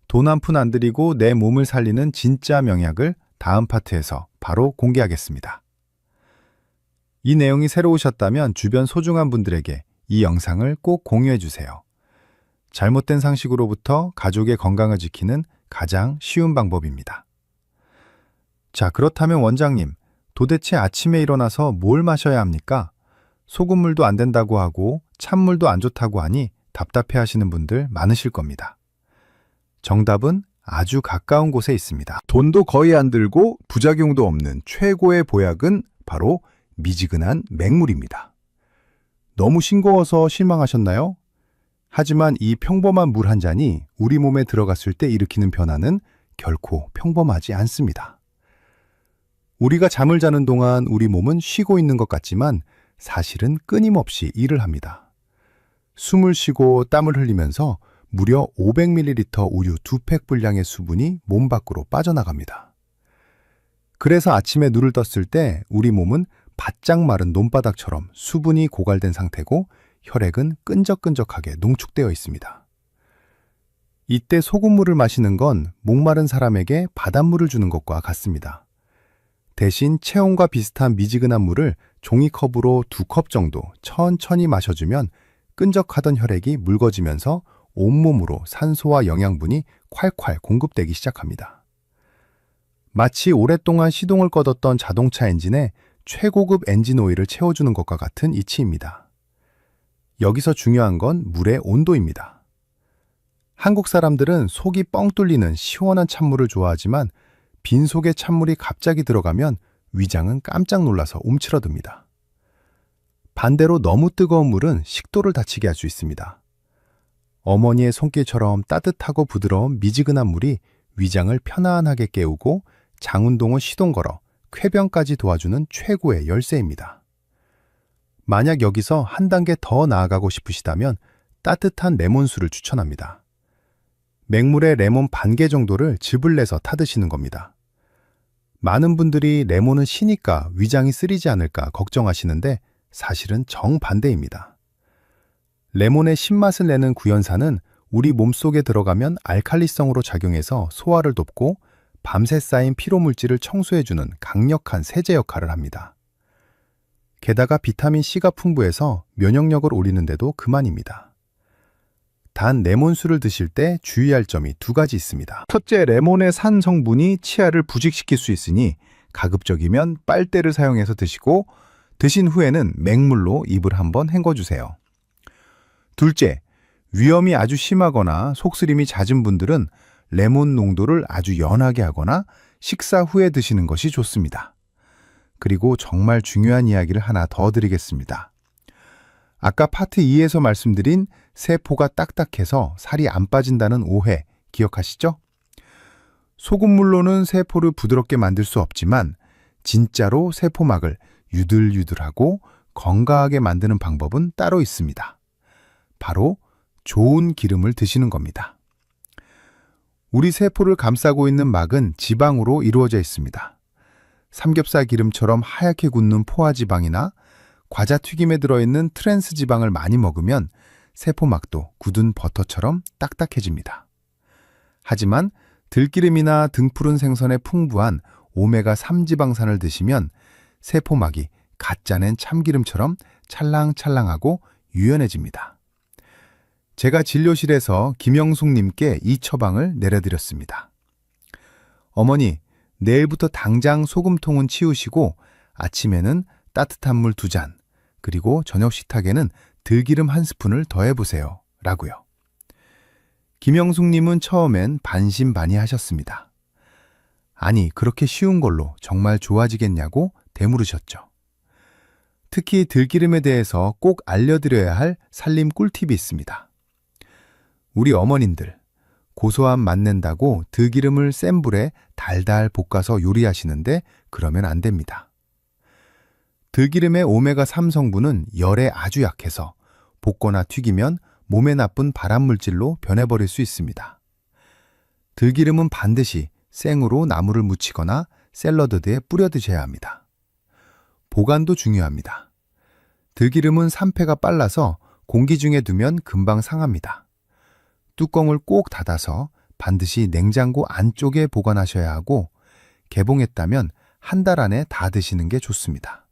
돈 한 푼 안 들이고 내 몸을 살리는 진짜 명약을 다음 파트에서 바로 공개하겠습니다. 이 내용이 새로우셨다면 주변 소중한 분들에게 이 영상을 꼭 공유해 주세요. 잘못된 상식으로부터 가족의 건강을 지키는 가장 쉬운 방법입니다. 자, 그렇다면 원장님, 도대체 아침에 일어나서 뭘 마셔야 합니까? 소금물도 안 된다고 하고 찬물도 안 좋다고 하니 답답해 하시는 분들 많으실 겁니다. 정답은 아주 가까운 곳에 있습니다. 돈도 거의 안 들고 부작용도 없는 최고의 보약은 바로 미지근한 맹물입니다. 너무 싱거워서 실망하셨나요? 하지만 이 평범한 물 한 잔이 우리 몸에 들어갔을 때 일으키는 변화는 결코 평범하지 않습니다. 우리가 잠을 자는 동안 우리 몸은 쉬고 있는 것 같지만 사실은 끊임없이 일을 합니다. 숨을 쉬고 땀을 흘리면서 무려 500ml 우유 2팩 분량의 수분이 몸 밖으로 빠져나갑니다. 그래서 아침에 눈을 떴을 때 우리 몸은 바짝 마른 논바닥처럼 수분이 고갈된 상태고 혈액은 끈적끈적하게 농축되어 있습니다. 이때 소금물을 마시는 건 목마른 사람에게 바닷물을 주는 것과 같습니다. 대신 체온과 비슷한 미지근한 물을 종이컵으로 2컵 정도 천천히 마셔주면 끈적하던 혈액이 묽어지면서 온몸으로 산소와 영양분이 콸콸 공급되기 시작합니다. 마치 오랫동안 시동을 꺼뒀던 자동차 엔진에 최고급 엔진 오일을 채워주는 것과 같은 이치입니다. 여기서 중요한 건 물의 온도입니다. 한국 사람들은 속이 뻥 뚫리는 시원한 찬물을 좋아하지만 빈속에 찬물이 갑자기 들어가면 위장은 깜짝 놀라서 움츠러듭니다. 반대로 너무 뜨거운 물은 식도를 다치게 할 수 있습니다. 어머니의 손길처럼 따뜻하고 부드러운 미지근한 물이 위장을 편안하게 깨우고 장 운동을 시동 걸어 쾌변까지 도와주는 최고의 열쇠입니다. 만약 여기서 한 단계 더 나아가고 싶으시다면 따뜻한 레몬수를 추천합니다. 맹물에 레몬 반 개 정도를 즙을 내서 타드시는 겁니다. 많은 분들이 레몬은 시니까 위장이 쓰리지 않을까 걱정하시는데 사실은 정반대입니다. 레몬의 신맛을 내는 구연산은 우리 몸속에 들어가면 알칼리성으로 작용해서 소화를 돕고 밤새 쌓인 피로물질을 청소해주는 강력한 세제 역할을 합니다. 게다가 비타민C가 풍부해서 면역력을 올리는데도 그만입니다. 단 레몬수를 드실 때 주의할 점이 두 가지 있습니다. 첫째, 레몬의 산 성분이 치아를 부직시킬 수 있으니 가급적이면 빨대를 사용해서 드시고 드신 후에는 맹물로 입을 한번 헹궈주세요. 둘째, 위염이 아주 심하거나 속쓰림이 잦은 분들은 레몬 농도를 아주 연하게 하거나 식사 후에 드시는 것이 좋습니다. 그리고 정말 중요한 이야기를 하나 더 드리겠습니다. 아까 파트 2에서 말씀드린 세포가 딱딱해서 살이 안 빠진다는 오해 기억하시죠? 소금물로는 세포를 부드럽게 만들 수 없지만 진짜로 세포막을 유들유들하고 건강하게 만드는 방법은 따로 있습니다. 바로 좋은 기름을 드시는 겁니다. 우리 세포를 감싸고 있는 막은 지방으로 이루어져 있습니다. 삼겹살 기름처럼 하얗게 굳는 포화지방이나 과자 튀김에 들어있는 트랜스 지방을 많이 먹으면 세포막도 굳은 버터처럼 딱딱해집니다. 하지만 들기름이나 등푸른 생선에 풍부한 오메가3 지방산을 드시면 세포막이 갓 짜낸 참기름처럼 찰랑찰랑하고 유연해집니다. 제가 진료실에서 김영숙님께 이 처방을 내려드렸습니다. 어머니, 내일부터 당장 소금통은 치우시고 아침에는 따뜻한 물 2잔, 그리고 저녁 식탁에는 들기름 1스푼을 더해보세요. 라고요. 김영숙님은 처음엔 반신반의하셨습니다. 아니, 그렇게 쉬운 걸로 정말 좋아지겠냐고 되물으셨죠. 특히 들기름에 대해서 꼭 알려드려야 할 살림 꿀팁이 있습니다. 우리 어머님들, 고소함 맛낸다고 들기름을 센 불에 달달 볶아서 요리하시는데 그러면 안 됩니다. 들기름의 오메가3 성분은 열에 아주 약해서 볶거나 튀기면 몸에 나쁜 발암물질로 변해버릴 수 있습니다. 들기름은 반드시 생으로 나물을 무치거나 샐러드에 뿌려 드셔야 합니다. 보관도 중요합니다. 들기름은 산패가 빨라서 공기 중에 두면 금방 상합니다. 뚜껑을 꼭 닫아서 반드시 냉장고 안쪽에 보관하셔야 하고 개봉했다면 1달 안에 다 드시는 게 좋습니다.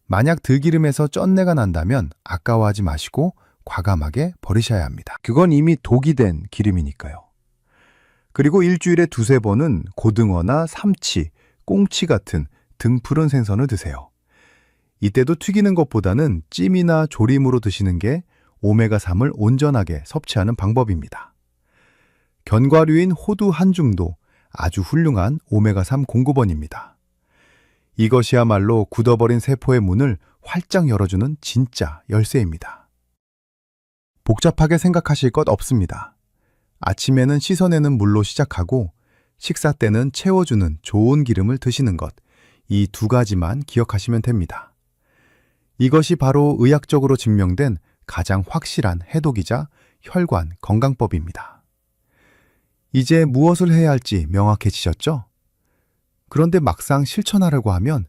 만약 들기름에서 쩐내가 난다면 아까워하지 마시고 과감하게 버리셔야 합니다. 그건 이미 독이 된 기름이니까요. 그리고 일주일에 2-3번은 고등어나 삼치, 꽁치 같은 등푸른 생선을 드세요. 이때도 튀기는 것보다는 찜이나 조림으로 드시는 게 오메가3을 온전하게 섭취하는 방법입니다. 견과류인 호두 한 줌도 아주 훌륭한 오메가3 공급원입니다. 이것이야말로 굳어버린 세포의 문을 활짝 열어주는 진짜 열쇠입니다. 복잡하게 생각하실 것 없습니다. 아침에는 씻어내는 물로 시작하고 식사 때는 채워주는 좋은 기름을 드시는 것, 이 2가지만 기억하시면 됩니다. 이것이 바로 의학적으로 증명된 가장 확실한 해독이자 혈관 건강법입니다. 이제 무엇을 해야 할지 명확해지셨죠? 그런데 막상 실천하려고 하면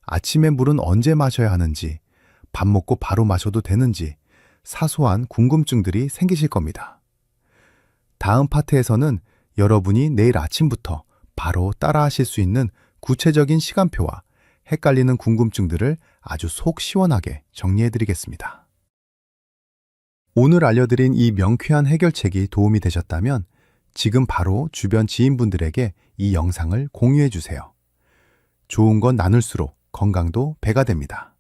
아침에 물은 언제 마셔야 하는지, 밥 먹고 바로 마셔도 되는지 사소한 궁금증들이 생기실 겁니다. 다음 파트에서는 여러분이 내일 아침부터 바로 따라하실 수 있는 구체적인 시간표와 헷갈리는 궁금증들을 아주 속 시원하게 정리해드리겠습니다. 오늘 알려드린 이 명쾌한 해결책이 도움이 되셨다면 지금 바로 주변 지인분들에게 이 영상을 공유해 주세요. 좋은 건 나눌수록 건강도 배가 됩니다.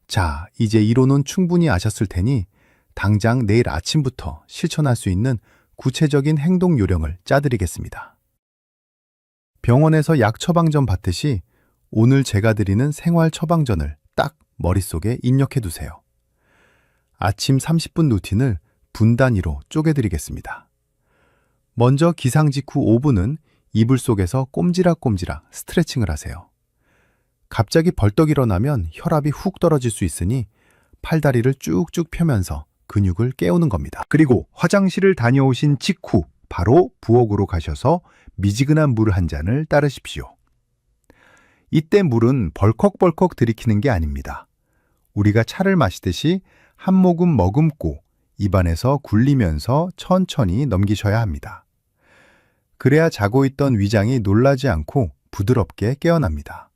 자, 이제 이론은 충분히 아셨을 테니 당장 내일 아침부터 실천할 수 있는 구체적인 행동 요령을 짜드리겠습니다. 병원에서 약 처방전 받듯이 오늘 제가 드리는 생활 처방전을 딱 머릿속에 입력해 두세요. 아침 30분 루틴을 분 단위로 쪼개드리겠습니다. 먼저 기상 직후 5분은 이불 속에서 꼼지락꼼지락 스트레칭을 하세요. 갑자기 벌떡 일어나면 혈압이 훅 떨어질 수 있으니 팔다리를 쭉쭉 펴면서 근육을 깨우는 겁니다. 그리고 화장실을 다녀오신 직후 바로 부엌으로 가셔서 미지근한 물 한 잔을 따르십시오. 이때 물은 벌컥벌컥 들이키는 게 아닙니다. 우리가 차를 마시듯이 한 모금 머금고 입안에서 굴리면서 천천히 넘기셔야 합니다. 그래야 자고 있던 위장이 놀라지 않고 부드럽게 깨어납니다.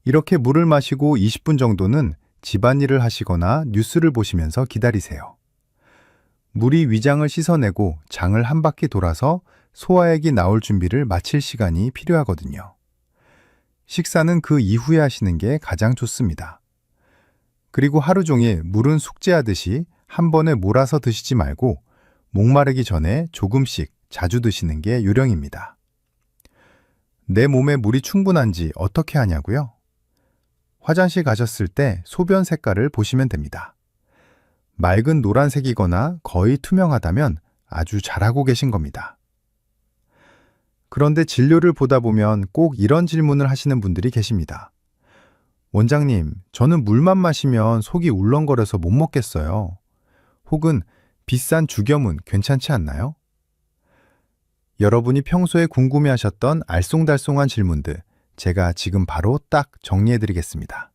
이렇게 물을 마시고 20분 정도는 집안일을 하시거나 뉴스를 보시면서 기다리세요. 물이 위장을 씻어내고 장을 한 바퀴 돌아서 소화액이 나올 준비를 마칠 시간이 필요하거든요. 식사는 그 이후에 하시는 게 가장 좋습니다. 그리고 하루 종일 물은 숙제하듯이 한 번에 몰아서 드시지 말고 목마르기 전에 조금씩 자주 드시는 게 요령입니다. 내 몸에 물이 충분한지 어떻게 하냐고요? 화장실 가셨을 때 소변 색깔을 보시면 됩니다. 맑은 노란색이거나 거의 투명하다면 아주 잘하고 계신 겁니다. 그런데 진료를 보다 보면 꼭 이런 질문을 하시는 분들이 계십니다. 원장님, 저는 물만 마시면 속이 울렁거려서 못 먹겠어요. 혹은 비싼 죽염은 괜찮지 않나요? 여러분이 평소에 궁금해하셨던 알쏭달쏭한 질문들, 제가 지금 바로 딱 정리해드리겠습니다.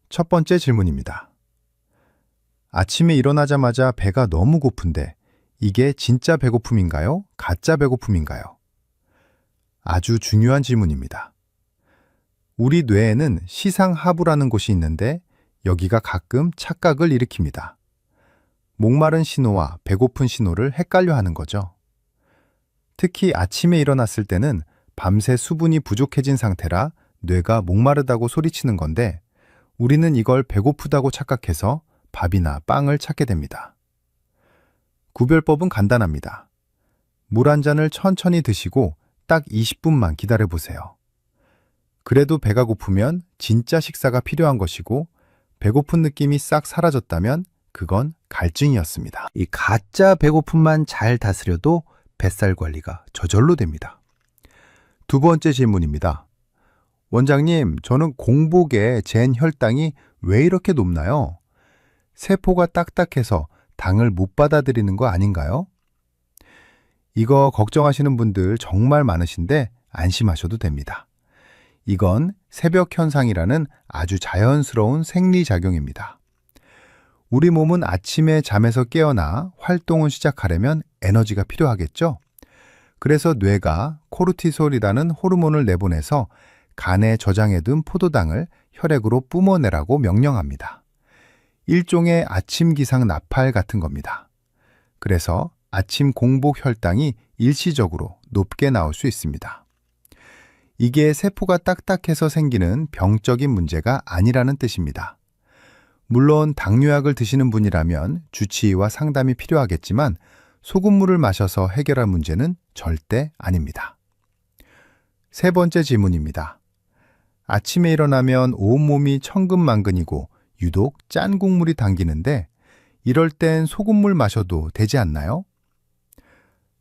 첫 번째 질문입니다. 아침에 일어나자마자 배가 너무 고픈데 이게 진짜 배고픔인가요? 가짜 배고픔인가요? 아주 중요한 질문입니다. 우리 뇌에는 시상하부라는 곳이 있는데 여기가 가끔 착각을 일으킵니다. 목마른 신호와 배고픈 신호를 헷갈려 하는 거죠. 특히 아침에 일어났을 때는 밤새 수분이 부족해진 상태라 뇌가 목마르다고 소리치는 건데 우리는 이걸 배고프다고 착각해서 밥이나 빵을 찾게 됩니다. 구별법은 간단합니다. 물 한 잔을 천천히 드시고 딱 20분만 기다려보세요. 그래도 배가 고프면 진짜 식사가 필요한 것이고 배고픈 느낌이 싹 사라졌다면 그건 갈증이었습니다. 이 가짜 배고픔만 잘 다스려도 뱃살 관리가 저절로 됩니다. 두 번째 질문입니다. 원장님, 저는 공복에 잰 혈당이 왜 이렇게 높나요? 세포가 딱딱해서 당을 못 받아들이는 거 아닌가요? 이거 걱정하시는 분들 정말 많으신데 안심하셔도 됩니다. 이건 새벽 현상이라는 아주 자연스러운 생리작용입니다. 우리 몸은 아침에 잠에서 깨어나 활동을 시작하려면 에너지가 필요하겠죠? 그래서 뇌가 코르티솔이라는 호르몬을 내보내서 간에 저장해둔 포도당을 혈액으로 뿜어내라고 명령합니다. 일종의 아침 기상 나팔 같은 겁니다. 그래서 아침 공복 혈당이 일시적으로 높게 나올 수 있습니다. 이게 세포가 딱딱해서 생기는 병적인 문제가 아니라는 뜻입니다. 물론 당뇨약을 드시는 분이라면 주치의와 상담이 필요하겠지만 소금물을 마셔서 해결할 문제는 절대 아닙니다. 세 번째 질문입니다. 아침에 일어나면 온몸이 천근만근이고 유독 짠 국물이 당기는데 이럴 땐 소금물 마셔도 되지 않나요?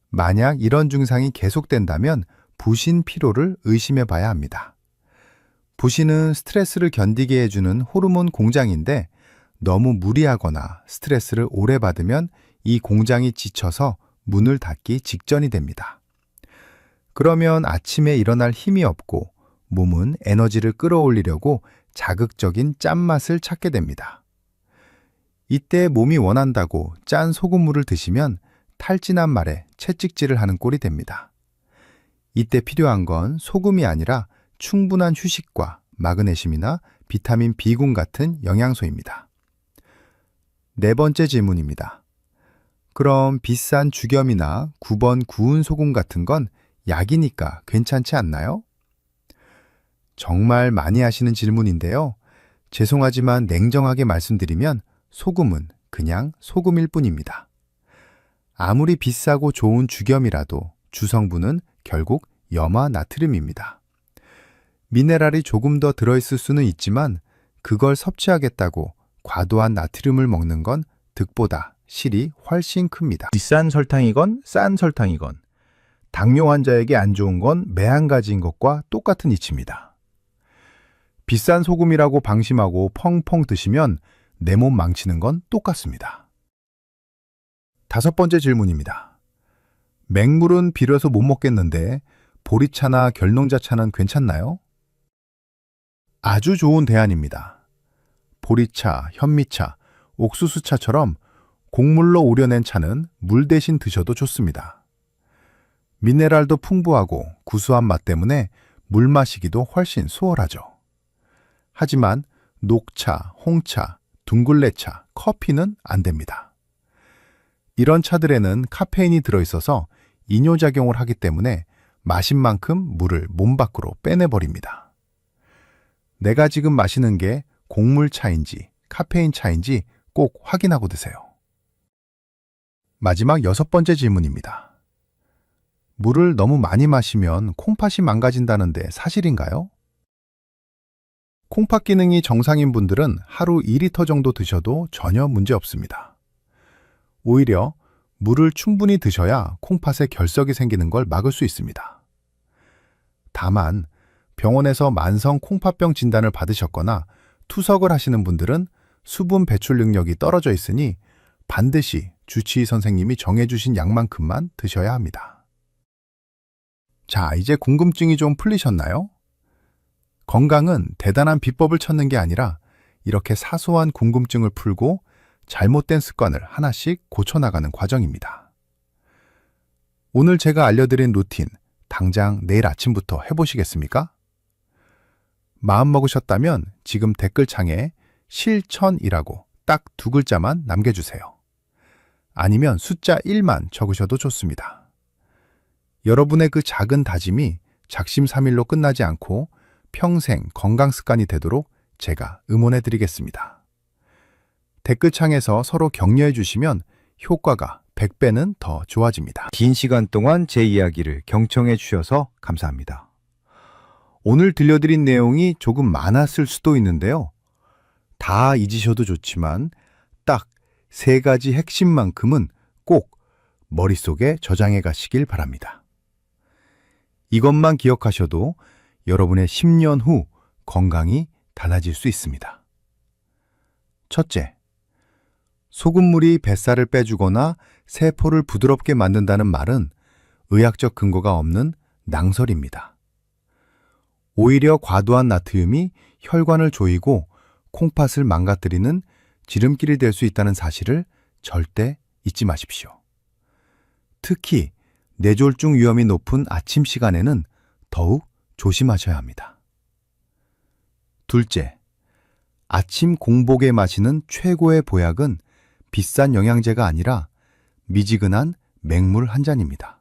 만약 이런 증상이 계속된다면 부신 피로를 의심해 봐야 합니다. 부신은 스트레스를 견디게 해주는 호르몬 공장인데 너무 무리하거나 스트레스를 오래 받으면 이 공장이 지쳐서 문을 닫기 직전이 됩니다. 그러면 아침에 일어날 힘이 없고 몸은 에너지를 끌어올리려고 자극적인 짠맛을 찾게 됩니다. 이때 몸이 원한다고 짠 소금물을 드시면 탈진한 말에 채찍질을 하는 꼴이 됩니다. 이때 필요한 건 소금이 아니라 충분한 휴식과 마그네슘이나 비타민 B군 같은 영양소입니다. 네 번째 질문입니다. 그럼 비싼 죽염이나 9번 구운 소금 같은 건 약이니까 괜찮지 않나요? 정말 많이 하시는 질문인데요. 죄송하지만 냉정하게 말씀드리면 소금은 그냥 소금일 뿐입니다. 아무리 비싸고 좋은 죽염이라도 주성분은 결국 염화 나트륨입니다. 미네랄이 조금 더 들어있을 수는 있지만 그걸 섭취하겠다고 과도한 나트륨을 먹는 건 득보다 실이 훨씬 큽니다. 비싼 설탕이건 싼 설탕이건 당뇨 환자에게 안 좋은 건 매한가지인 것과 똑같은 이치입니다. 비싼 소금이라고 방심하고 펑펑 드시면 내 몸 망치는 건 똑같습니다. 다섯 번째 질문입니다. 맹물은 비려서 못 먹겠는데 보리차나 결농자차는 괜찮나요? 아주 좋은 대안입니다. 보리차, 현미차, 옥수수차처럼 곡물로 우려낸 차는 물 대신 드셔도 좋습니다. 미네랄도 풍부하고 구수한 맛 때문에 물 마시기도 훨씬 수월하죠. 하지만 녹차, 홍차, 둥글레차, 커피는 안 됩니다. 이런 차들에는 카페인이 들어있어서 이뇨작용을 하기 때문에 마신 만큼 물을 몸 밖으로 빼내버립니다. 내가 지금 마시는 게 곡물차인지 카페인 차인지 꼭 확인하고 드세요. 마지막 6번째 질문입니다. 물을 너무 많이 마시면 콩팥이 망가진다는데 사실인가요? 콩팥 기능이 정상인 분들은 하루 2리터 정도 드셔도 전혀 문제 없습니다. 오히려 물을 충분히 드셔야 콩팥에 결석이 생기는 걸 막을 수 있습니다. 다만 병원에서 만성 콩팥병 진단을 받으셨거나 투석을 하시는 분들은 수분 배출 능력이 떨어져 있으니 반드시 주치의 선생님이 정해주신 양만큼만 드셔야 합니다. 자, 이제 궁금증이 좀 풀리셨나요? 건강은 대단한 비법을 찾는 게 아니라 이렇게 사소한 궁금증을 풀고 잘못된 습관을 하나씩 고쳐나가는 과정입니다. 오늘 제가 알려드린 루틴, 당장 내일 아침부터 해보시겠습니까? 마음 먹으셨다면 지금 댓글창에 실천이라고 딱 2글자만 남겨주세요. 아니면 숫자 1만 적으셔도 좋습니다. 여러분의 그 작은 다짐이 작심삼일로 끝나지 않고 평생 건강 습관이 되도록 제가 응원해 드리겠습니다. 댓글창에서 서로 격려해 주시면 효과가 100배는 더 좋아집니다. 긴 시간 동안 제 이야기를 경청해 주셔서 감사합니다. 오늘 들려드린 내용이 조금 많았을 수도 있는데요. 다 잊으셔도 좋지만 딱 3가지 핵심만큼은 꼭 머릿속에 저장해 가시길 바랍니다. 이것만 기억하셔도 여러분의 10년 후 건강이 달라질 수 있습니다. 첫째, 소금물이 뱃살을 빼주거나 세포를 부드럽게 만든다는 말은 의학적 근거가 없는 낭설입니다. 오히려 과도한 나트륨이 혈관을 조이고 콩팥을 망가뜨리는 지름길이 될 수 있다는 사실을 절대 잊지 마십시오. 특히 뇌졸중 위험이 높은 아침 시간에는 더욱 조심하셔야 합니다. 둘째, 아침 공복에 마시는 최고의 보약은 비싼 영양제가 아니라 미지근한 맹물 한 잔입니다.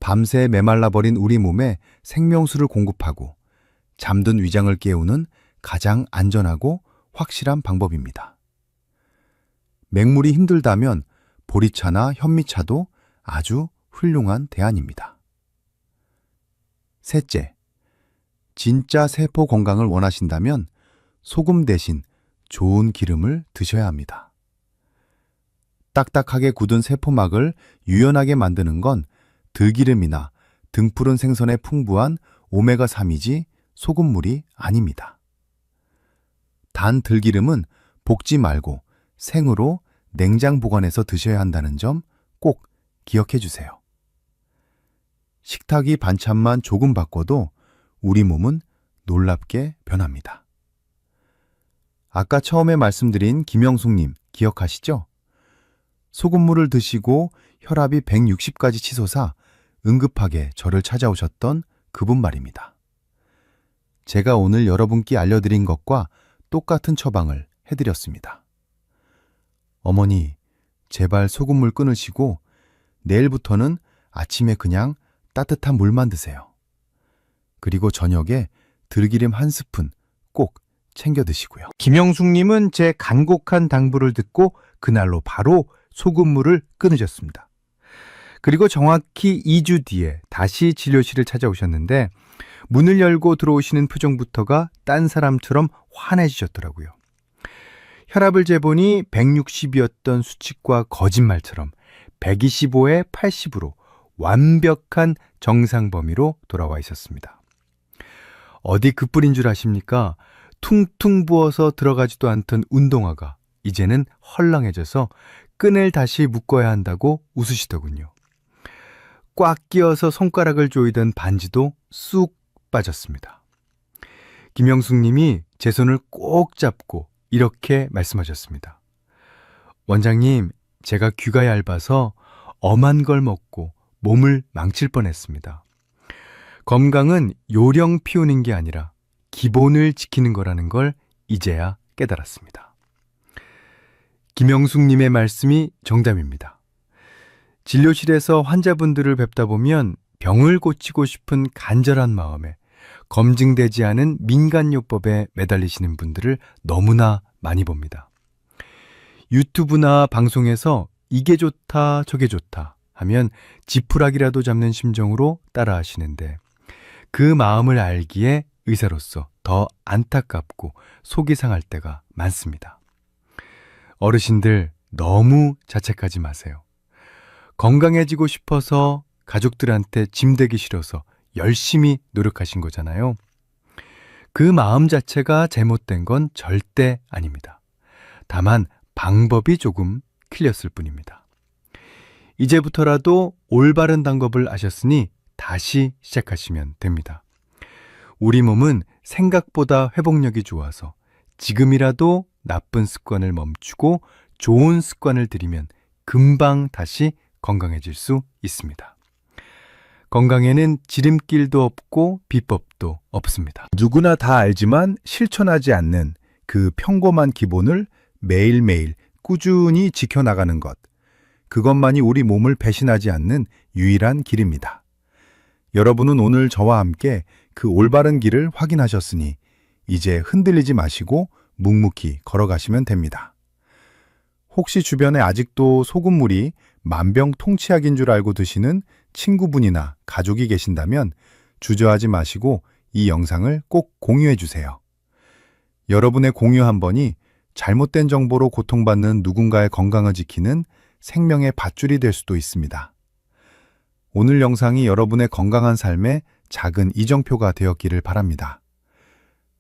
밤새 메말라버린 우리 몸에 생명수를 공급하고 잠든 위장을 깨우는 가장 안전하고 확실한 방법입니다. 맹물이 힘들다면 보리차나 현미차도 아주 훌륭한 대안입니다. 셋째, 진짜 세포 건강을 원하신다면 소금 대신 좋은 기름을 드셔야 합니다. 딱딱하게 굳은 세포막을 유연하게 만드는 건 들기름이나 등푸른 생선에 풍부한 오메가3이지 소금물이 아닙니다. 단 들기름은 볶지 말고 생으로 냉장 보관해서 드셔야 한다는 점 꼭 기억해 주세요. 식탁이 반찬만 조금 바꿔도 우리 몸은 놀랍게 변합니다. 아까 처음에 말씀드린 김영숙님 기억하시죠? 소금물을 드시고 혈압이 160까지 치솟아 응급하게 저를 찾아오셨던 그분 말입니다. 제가 오늘 여러분께 알려드린 것과 똑같은 처방을 해드렸습니다. 어머니, 제발 소금물 끊으시고 내일부터는 아침에 그냥 따뜻한 물만 드세요. 그리고 저녁에 들기름 1스푼 꼭 챙겨 드시고요. 김영숙님은 제 간곡한 당부를 듣고 그날로 바로 소금물을 끊으셨습니다. 그리고 정확히 2주 뒤에 다시 진료실을 찾아오셨는데 문을 열고 들어오시는 표정부터가 딴 사람처럼 환해지셨더라고요. 혈압을 재보니 160이었던 수치과 거짓말처럼 125에 80으로 완벽한 정상 범위로 돌아와 있었습니다. 어디 그뿐인 줄 아십니까? 퉁퉁 부어서 들어가지도 않던 운동화가 이제는 헐렁해져서 끈을 다시 묶어야 한다고 웃으시더군요. 꽉 끼어서 손가락을 조이던 반지도 쑥 빠졌습니다. 김영숙 님이 제 손을 꼭 잡고 이렇게 말씀하셨습니다. 원장님, 제가 귀가 얇아서 엄한 걸 먹고 몸을 망칠 뻔했습니다. 건강은 요령 피우는 게 아니라 기본을 지키는 거라는 걸 이제야 깨달았습니다. 김영숙님의 말씀이 정답입니다. 진료실에서 환자분들을 뵙다 보면 병을 고치고 싶은 간절한 마음에 검증되지 않은 민간요법에 매달리시는 분들을 너무나 많이 봅니다. 유튜브나 방송에서 이게 좋다 저게 좋다 하면 지푸라기라도 잡는 심정으로 따라 하시는데 그 마음을 알기에 의사로서 더 안타깝고 속이 상할 때가 많습니다. 어르신들 너무 자책하지 마세요. 건강해지고 싶어서 가족들한테 짐되기 싫어서 열심히 노력하신 거잖아요. 그 마음 자체가 잘못된 건 절대 아닙니다. 다만 방법이 조금 틀렸을 뿐입니다. 이제부터라도 올바른 방법을 아셨으니 다시 시작하시면 됩니다. 우리 몸은 생각보다 회복력이 좋아서 지금이라도 나쁜 습관을 멈추고 좋은 습관을 들이면 금방 다시 건강해질 수 있습니다. 건강에는 지름길도 없고 비법도 없습니다. 누구나 다 알지만 실천하지 않는 그 평범한 기본을 매일매일 꾸준히 지켜나가는 것. 그것만이 우리 몸을 배신하지 않는 유일한 길입니다. 여러분은 오늘 저와 함께 그 올바른 길을 확인하셨으니 이제 흔들리지 마시고 묵묵히 걸어가시면 됩니다. 혹시 주변에 아직도 소금물이 만병통치약인 줄 알고 드시는 친구분이나 가족이 계신다면 주저하지 마시고 이 영상을 꼭 공유해 주세요. 여러분의 공유 한 번이 잘못된 정보로 고통받는 누군가의 건강을 지키는 생명의 밧줄이 될 수도 있습니다. 오늘 영상이 여러분의 건강한 삶의 작은 이정표가 되었기를 바랍니다.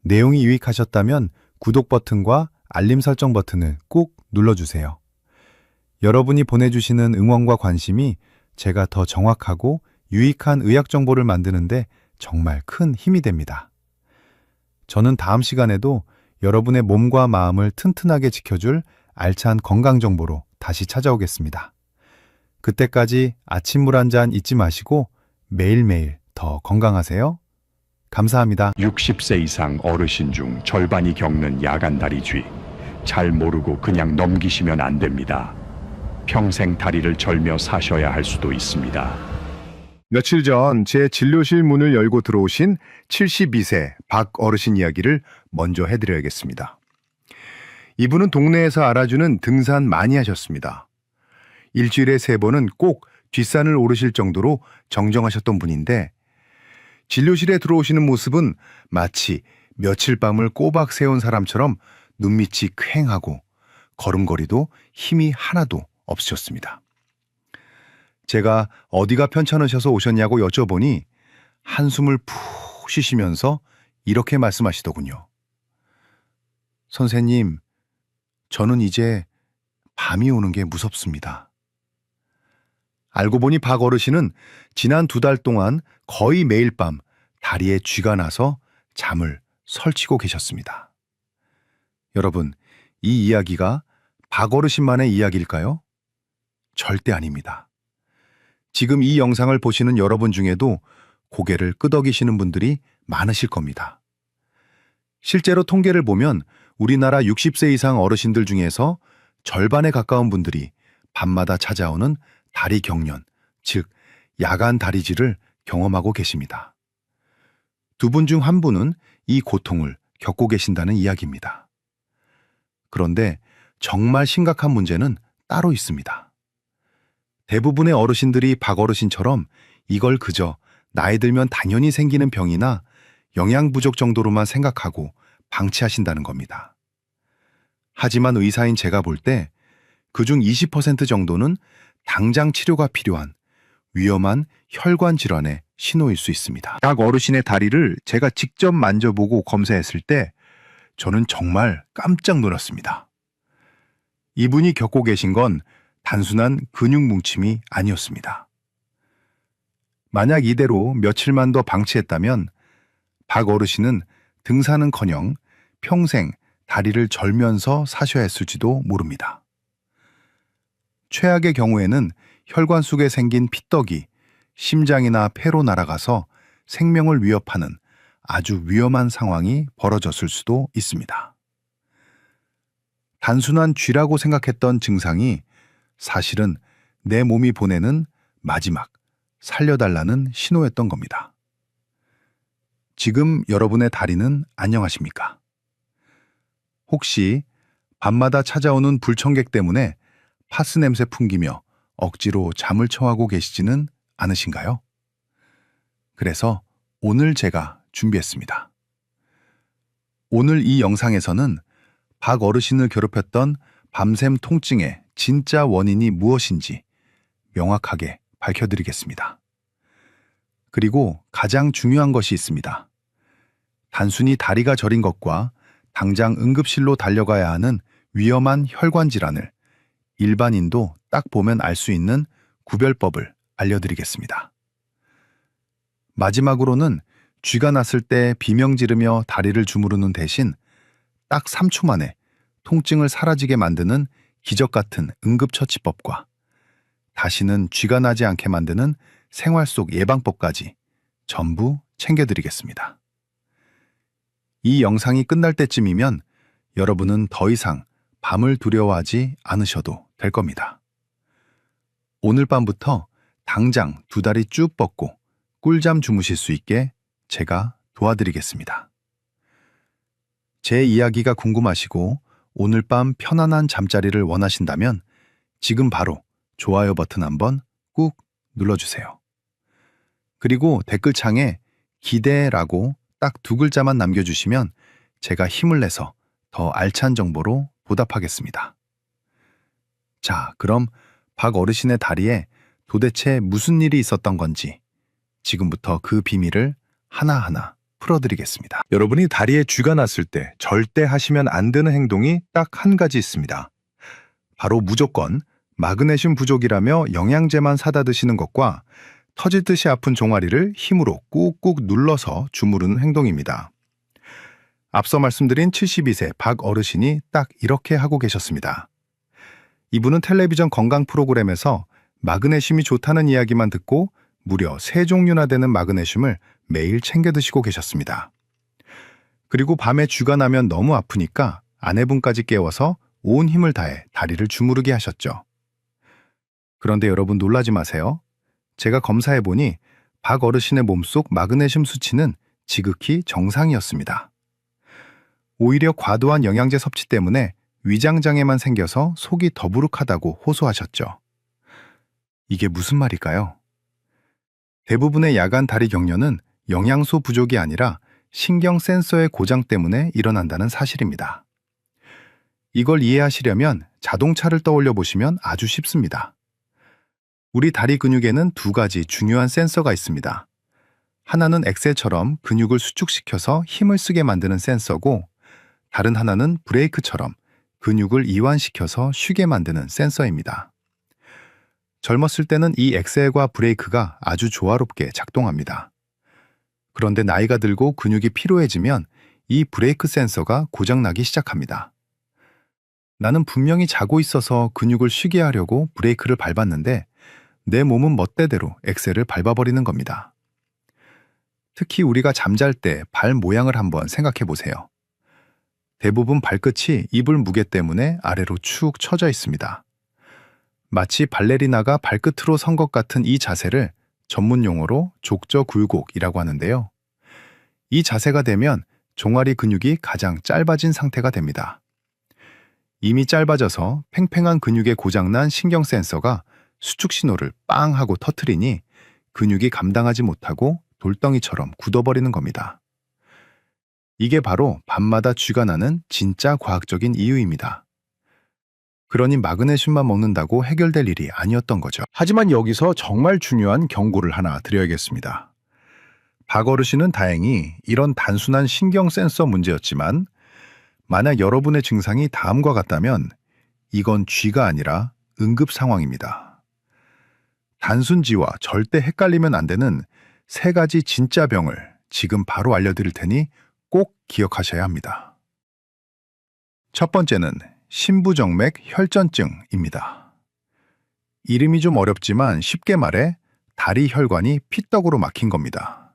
내용이 유익하셨다면 구독 버튼과 알림 설정 버튼을 꼭 눌러주세요. 여러분이 보내주시는 응원과 관심이 제가 더 정확하고 유익한 의학 정보를 만드는데 정말 큰 힘이 됩니다. 저는 다음 시간에도 여러분의 몸과 마음을 튼튼하게 지켜줄 알찬 건강 정보로 다시 찾아오겠습니다. 그때까지 아침물 한 잔 잊지 마시고 매일매일 더 건강하세요. 감사합니다. 60세 이상 어르신 중 절반이 겪는 야간 다리쥐. 잘 모르고 그냥 넘기시면 안 됩니다. 평생 다리를 절며 사셔야 할 수도 있습니다. 며칠 전 제 진료실 문을 열고 들어오신 72세 박 어르신 이야기를 먼저 해드려야겠습니다. 이분은 동네에서 알아주는 등산 많이 하셨습니다. 일주일에 3번은 꼭 뒷산을 오르실 정도로 정정하셨던 분인데 진료실에 들어오시는 모습은 마치 며칠 밤을 꼬박 세운 사람처럼 눈밑이 퀭하고 걸음걸이도 힘이 하나도 없으셨습니다. 제가 어디가 편찮으셔서 오셨냐고 여쭤보니 한숨을 푹 쉬시면서 이렇게 말씀하시더군요. 선생님, 저는 이제 밤이 오는 게 무섭습니다. 알고 보니 박 어르신은 지난 2달 동안 거의 매일 밤 다리에 쥐가 나서 잠을 설치고 계셨습니다. 여러분, 이 이야기가 박 어르신만의 이야기일까요? 절대 아닙니다. 지금 이 영상을 보시는 여러분 중에도 고개를 끄덕이시는 분들이 많으실 겁니다. 실제로 통계를 보면 우리나라 60세 이상 어르신들 중에서 절반에 가까운 분들이 밤마다 찾아오는 다리 경련, 즉 야간 다리쥐를 경험하고 계십니다. 2분 중 1분은 이 고통을 겪고 계신다는 이야기입니다. 그런데 정말 심각한 문제는 따로 있습니다. 대부분의 어르신들이 박 어르신처럼 이걸 그저 나이 들면 당연히 생기는 병이나 영양 부족 정도로만 생각하고 방치하신다는 겁니다. 하지만 의사인 제가 볼 때 그중 20% 정도는 당장 치료가 필요한 위험한 혈관 질환의 신호일 수 있습니다. 박 어르신의 다리를 제가 직접 만져보고 검사했을 때 저는 정말 깜짝 놀랐습니다. 이분이 겪고 계신 건 단순한 근육 뭉침이 아니었습니다. 만약 이대로 며칠만 더 방치했다면 박 어르신은 등산은커녕 평생 다리를 절면서 사셔야 했을지도 모릅니다. 최악의 경우에는 혈관 속에 생긴 피떡이 심장이나 폐로 날아가서 생명을 위협하는 아주 위험한 상황이 벌어졌을 수도 있습니다. 단순한 쥐라고 생각했던 증상이 사실은 내 몸이 보내는 마지막 살려달라는 신호였던 겁니다. 지금 여러분의 다리는 안녕하십니까? 혹시 밤마다 찾아오는 불청객 때문에 파스 냄새 풍기며 억지로 잠을 청하고 계시지는 않으신가요? 그래서 오늘 제가 준비했습니다. 오늘 이 영상에서는 박 어르신을 괴롭혔던 밤샘 통증의 진짜 원인이 무엇인지 명확하게 밝혀드리겠습니다. 그리고 가장 중요한 것이 있습니다. 단순히 다리가 저린 것과 당장 응급실로 달려가야 하는 위험한 혈관 질환을 일반인도 딱 보면 알 수 있는 구별법을 알려드리겠습니다. 마지막으로는 쥐가 났을 때 비명 지르며 다리를 주무르는 대신 딱 3초 만에 통증을 사라지게 만드는 기적 같은 응급처치법과 다시는 쥐가 나지 않게 만드는 생활 속 예방법까지 전부 챙겨드리겠습니다. 이 영상이 끝날 때쯤이면 여러분은 더 이상 밤을 두려워하지 않으셔도 될 겁니다. 오늘 밤부터 당장 두 다리 쭉 뻗고 꿀잠 주무실 수 있게 제가 도와드리겠습니다. 제 이야기가 궁금하시고 오늘 밤 편안한 잠자리를 원하신다면 지금 바로 좋아요 버튼 한번 꾹 눌러주세요. 그리고 댓글창에 기대라고 딱 2글자만 남겨주시면 제가 힘을 내서 더 알찬 정보로 보답하겠습니다. 자, 그럼 박 어르신의 다리에 도대체 무슨 일이 있었던 건지 지금부터 그 비밀을 하나하나 풀어드리겠습니다. 여러분이 다리에 쥐가 났을 때 절대 하시면 안 되는 행동이 딱 한 가지 있습니다. 바로 무조건 마그네슘 부족이라며 영양제만 사다 드시는 것과 터지듯이 아픈 종아리를 힘으로 꾹꾹 눌러서 주무르는 행동입니다. 앞서 말씀드린 72세 박 어르신이 딱 이렇게 하고 계셨습니다. 이분은 텔레비전 건강 프로그램에서 마그네슘이 좋다는 이야기만 듣고 무려 3종류나 되는 마그네슘을 매일 챙겨 드시고 계셨습니다. 그리고 밤에 쥐가 나면 너무 아프니까 아내분까지 깨워서 온 힘을 다해 다리를 주무르게 하셨죠. 그런데 여러분 놀라지 마세요. 제가 검사해보니 박 어르신의 몸속 마그네슘 수치는 지극히 정상이었습니다. 오히려 과도한 영양제 섭취 때문에 위장장애만 생겨서 속이 더부룩하다고 호소하셨죠. 이게 무슨 말일까요? 대부분의 야간 다리 경련은 영양소 부족이 아니라 신경 센서의 고장 때문에 일어난다는 사실입니다. 이걸 이해하시려면 자동차를 떠올려 보시면 아주 쉽습니다. 우리 다리 근육에는 2가지 중요한 센서가 있습니다. 하나는 엑셀처럼 근육을 수축시켜서 힘을 쓰게 만드는 센서고, 다른 하나는 브레이크처럼 근육을 이완시켜서 쉬게 만드는 센서입니다. 젊었을 때는 이 엑셀과 브레이크가 아주 조화롭게 작동합니다. 그런데 나이가 들고 근육이 피로해지면 이 브레이크 센서가 고장나기 시작합니다. 나는 분명히 자고 있어서 근육을 쉬게 하려고 브레이크를 밟았는데 내 몸은 멋대대로 엑셀을 밟아버리는 겁니다. 특히 우리가 잠잘 때 발 모양을 한번 생각해 보세요. 대부분 발끝이 이불 무게 때문에 아래로 축 처져 있습니다. 마치 발레리나가 발끝으로 선 것 같은 이 자세를 전문 용어로 족저굴곡이라고 하는데요. 이 자세가 되면 종아리 근육이 가장 짧아진 상태가 됩니다. 이미 짧아져서 팽팽한 근육에 고장난 신경 센서가 수축 신호를 빵 하고 터트리니 근육이 감당하지 못하고 돌덩이처럼 굳어버리는 겁니다. 이게 바로 밤마다 쥐가 나는 진짜 과학적인 이유입니다. 그러니 마그네슘만 먹는다고 해결될 일이 아니었던 거죠. 하지만 여기서 정말 중요한 경고를 하나 드려야겠습니다. 박 어르신은 다행히 이런 단순한 신경 센서 문제였지만 만약 여러분의 증상이 다음과 같다면 이건 쥐가 아니라 응급 상황입니다. 단순쥐와 절대 헷갈리면 안 되는 3가지 진짜 병을 지금 바로 알려드릴 테니 꼭 기억하셔야 합니다. 첫 번째는 신부정맥 혈전증입니다. 이름이 좀 어렵지만 쉽게 말해 다리 혈관이 피떡으로 막힌 겁니다.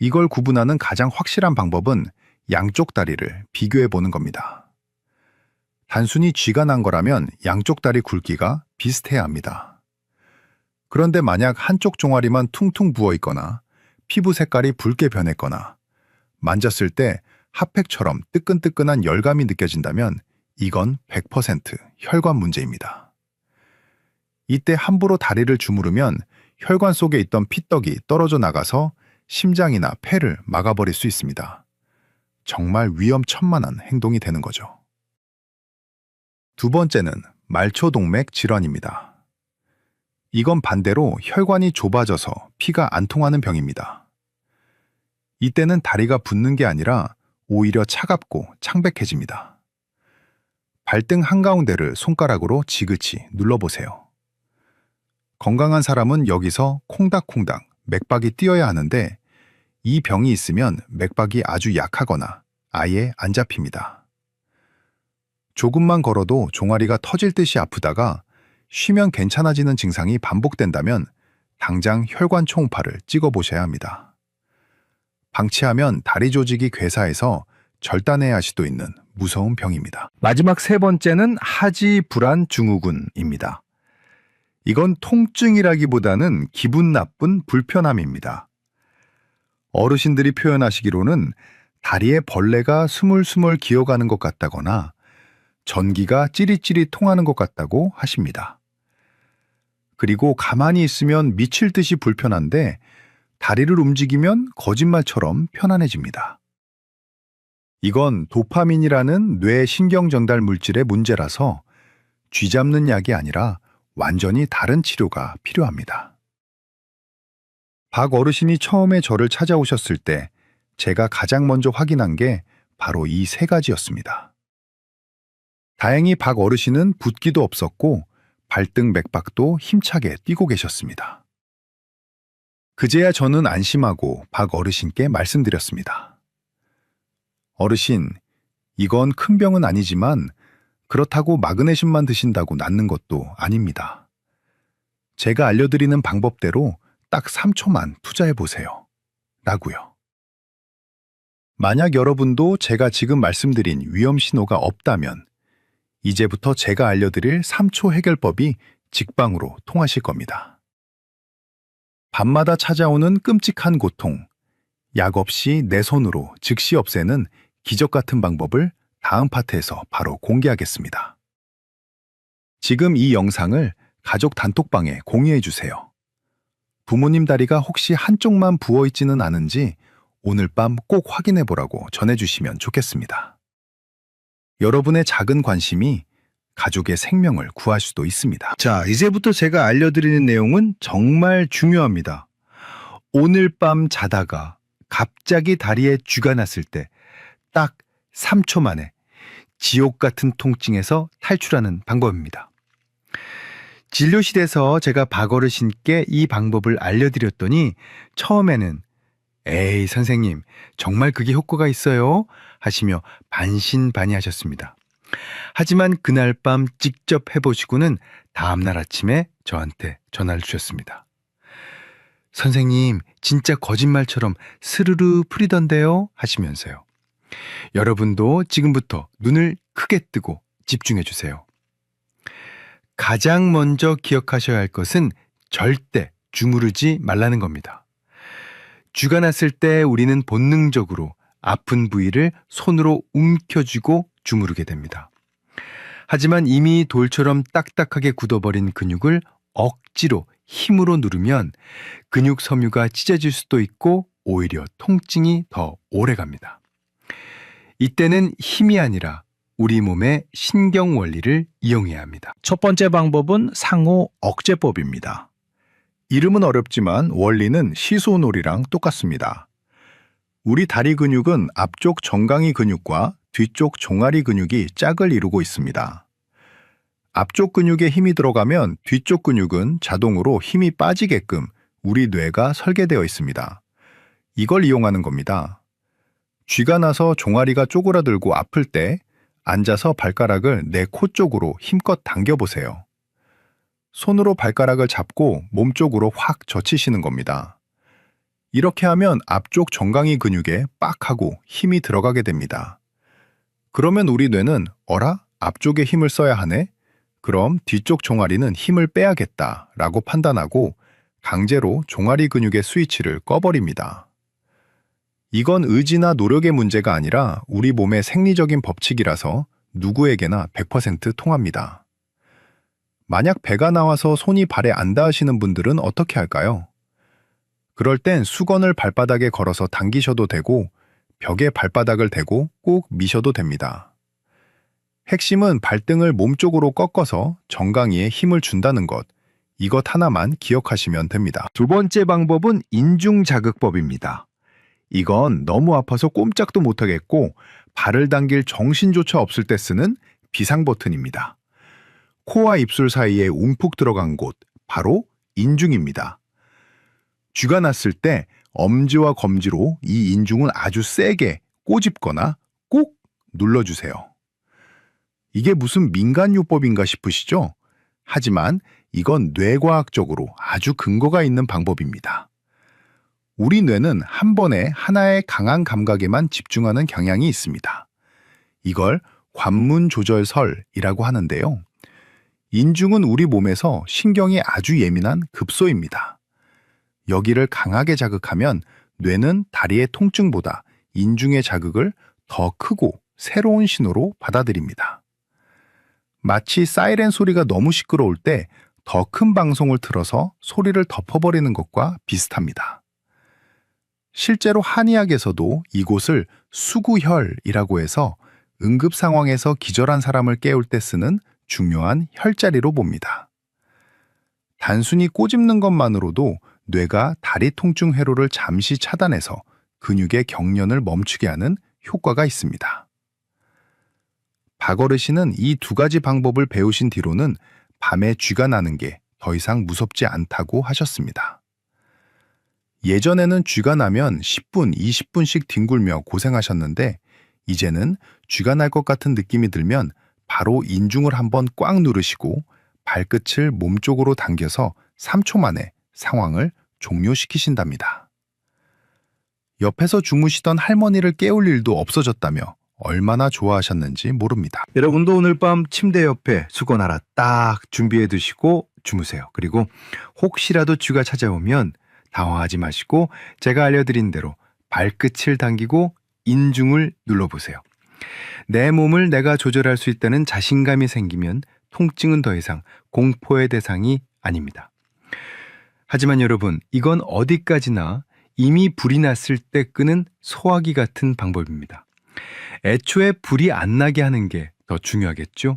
이걸 구분하는 가장 확실한 방법은 양쪽 다리를 비교해 보는 겁니다. 단순히 쥐가 난 거라면 양쪽 다리 굵기가 비슷해야 합니다. 그런데 만약 한쪽 종아리만 퉁퉁 부어 있거나 피부 색깔이 붉게 변했거나 만졌을 때 핫팩처럼 뜨끈뜨끈한 열감이 느껴진다면 이건 100% 혈관 문제입니다. 이때 함부로 다리를 주무르면 혈관 속에 있던 피떡이 떨어져 나가서 심장이나 폐를 막아버릴 수 있습니다. 정말 위험천만한 행동이 되는 거죠. 두 번째는 말초동맥 질환입니다. 이건 반대로 혈관이 좁아져서 피가 안 통하는 병입니다. 이때는 다리가 붓는 게 아니라 오히려 차갑고 창백해집니다. 발등 한가운데를 손가락으로 지그치 눌러보세요. 건강한 사람은 여기서 콩닥콩닥 맥박이 뛰어야 하는데 이 병이 있으면 맥박이 아주 약하거나 아예 안 잡힙니다. 조금만 걸어도 종아리가 터질 듯이 아프다가 쉬면 괜찮아지는 증상이 반복된다면 당장 혈관 초음파를 찍어보셔야 합니다. 방치하면 다리 조직이 괴사해서 절단해야 할 수도 있는 무서운 병입니다. 마지막 세 번째는 하지 불안 증후군입니다. 이건 통증이라기보다는 기분 나쁜 불편함입니다. 어르신들이 표현하시기로는 다리에 벌레가 스물스물 기어가는 것 같다거나 전기가 찌릿찌릿 통하는 것 같다고 하십니다. 그리고 가만히 있으면 미칠 듯이 불편한데 다리를 움직이면 거짓말처럼 편안해집니다. 이건 도파민이라는 뇌 신경 전달 물질의 문제라서 쥐 잡는 약이 아니라 완전히 다른 치료가 필요합니다. 박 어르신이 처음에 저를 찾아오셨을 때 제가 가장 먼저 확인한 게 바로 이 세 가지였습니다. 다행히 박 어르신은 붓기도 없었고 발등 맥박도 힘차게 뛰고 계셨습니다. 그제야 저는 안심하고 박 어르신께 말씀드렸습니다. 어르신, 이건 큰 병은 아니지만 그렇다고 마그네슘만 드신다고 낫는 것도 아닙니다. 제가 알려드리는 방법대로 딱 3초만 투자해보세요. 라고요. 만약 여러분도 제가 지금 말씀드린 위험 신호가 없다면 이제부터 제가 알려드릴 3초 해결법이 직방으로 통하실 겁니다. 밤마다 찾아오는 끔찍한 고통, 약 없이 내 손으로 즉시 없애는 기적 같은 방법을 다음 파트에서 바로 공개하겠습니다. 지금 이 영상을 가족 단톡방에 공유해 주세요. 부모님 다리가 혹시 한쪽만 부어 있지는 않은지 오늘 밤 꼭 확인해 보라고 전해주시면 좋겠습니다. 여러분의 작은 관심이 가족의 생명을 구할 수도 있습니다. 자, 이제부터 제가 알려드리는 내용은 정말 중요합니다. 오늘 밤 자다가 갑자기 다리에 쥐가 났을 때 딱 3초 만에 지옥 같은 통증에서 탈출하는 방법입니다. 진료실에서 제가 박 어르신께 이 방법을 알려드렸더니 처음에는 에이 선생님 정말 그게 효과가 있어요? 하시며 반신반의하셨습니다. 하지만 그날 밤 직접 해보시고는 다음날 아침에 저한테 전화를 주셨습니다. 선생님 진짜 거짓말처럼 스르르 풀리던데요? 하시면서요. 여러분도 지금부터 눈을 크게 뜨고 집중해 주세요. 가장 먼저 기억하셔야 할 것은 절대 주무르지 말라는 겁니다. 쥐가 났을 때 우리는 본능적으로 아픈 부위를 손으로 움켜쥐고 주무르게 됩니다. 하지만 이미 돌처럼 딱딱하게 굳어버린 근육을 억지로 힘으로 누르면 근육 섬유가 찢어질 수도 있고 오히려 통증이 더 오래 갑니다. 이때는 힘이 아니라 우리 몸의 신경 원리를 이용해야 합니다. 첫 번째 방법은 상호 억제법입니다. 이름은 어렵지만 원리는 시소놀이랑 똑같습니다. 우리 다리 근육은 앞쪽 정강이 근육과 뒤쪽 종아리 근육이 짝을 이루고 있습니다. 앞쪽 근육에 힘이 들어가면 뒤쪽 근육은 자동으로 힘이 빠지게끔 우리 뇌가 설계되어 있습니다. 이걸 이용하는 겁니다. 쥐가 나서 종아리가 쪼그라들고 아플 때 앉아서 발가락을 내 코 쪽으로 힘껏 당겨보세요. 손으로 발가락을 잡고 몸쪽으로 확 젖히시는 겁니다. 이렇게 하면 앞쪽 정강이 근육에 빡 하고 힘이 들어가게 됩니다. 그러면 우리 뇌는 어라? 앞쪽에 힘을 써야 하네? 그럼 뒤쪽 종아리는 힘을 빼야겠다 라고 판단하고 강제로 종아리 근육의 스위치를 꺼버립니다. 이건 의지나 노력의 문제가 아니라 우리 몸의 생리적인 법칙이라서 누구에게나 100% 통합니다. 만약 배가 나와서 손이 발에 안 닿으시는 분들은 어떻게 할까요? 그럴 땐 수건을 발바닥에 걸어서 당기셔도 되고 벽에 발바닥을 대고 꼭 미셔도 됩니다. 핵심은 발등을 몸쪽으로 꺾어서 정강이에 힘을 준다는 것, 이것 하나만 기억하시면 됩니다. 두 번째 방법은 인중자극법입니다. 이건 너무 아파서 꼼짝도 못하겠고 발을 당길 정신조차 없을 때 쓰는 비상버튼입니다. 코와 입술 사이에 움푹 들어간 곳, 바로 인중입니다. 쥐가 났을 때 엄지와 검지로 이 인중을 아주 세게 꼬집거나 꾹 눌러주세요. 이게 무슨 민간요법인가 싶으시죠? 하지만 이건 뇌과학적으로 아주 근거가 있는 방법입니다. 우리 뇌는 한 번에 하나의 강한 감각에만 집중하는 경향이 있습니다. 이걸 관문조절설이라고 하는데요. 인중은 우리 몸에서 신경이 아주 예민한 급소입니다. 여기를 강하게 자극하면 뇌는 다리의 통증보다 인중의 자극을 더 크고 새로운 신호로 받아들입니다. 마치 사이렌 소리가 너무 시끄러울 때 더 큰 방송을 틀어서 소리를 덮어버리는 것과 비슷합니다. 실제로 한의학에서도 이곳을 수구혈이라고 해서 응급 상황에서 기절한 사람을 깨울 때 쓰는 중요한 혈자리로 봅니다. 단순히 꼬집는 것만으로도 뇌가 다리 통증 회로를 잠시 차단해서 근육의 경련을 멈추게 하는 효과가 있습니다. 박어르신은 이 두 가지 방법을 배우신 뒤로는 밤에 쥐가 나는 게 더 이상 무섭지 않다고 하셨습니다. 예전에는 쥐가 나면 10분, 20분씩 뒹굴며 고생하셨는데 이제는 쥐가 날 것 같은 느낌이 들면 바로 인중을 한번 꽉 누르시고 발끝을 몸쪽으로 당겨서 3초 만에 상황을 종료시키신답니다. 옆에서 주무시던 할머니를 깨울 일도 없어졌다며 얼마나 좋아하셨는지 모릅니다. 여러분도 오늘 밤 침대 옆에 수건 하나 딱 준비해 두시고 주무세요. 그리고 혹시라도 쥐가 찾아오면 당황하지 마시고 제가 알려드린 대로 발끝을 당기고 인중을 눌러보세요. 내 몸을 내가 조절할 수 있다는 자신감이 생기면 통증은 더 이상 공포의 대상이 아닙니다. 하지만 여러분, 이건 어디까지나 이미 불이 났을 때 끄는 소화기 같은 방법입니다. 애초에 불이 안 나게 하는 게 더 중요하겠죠?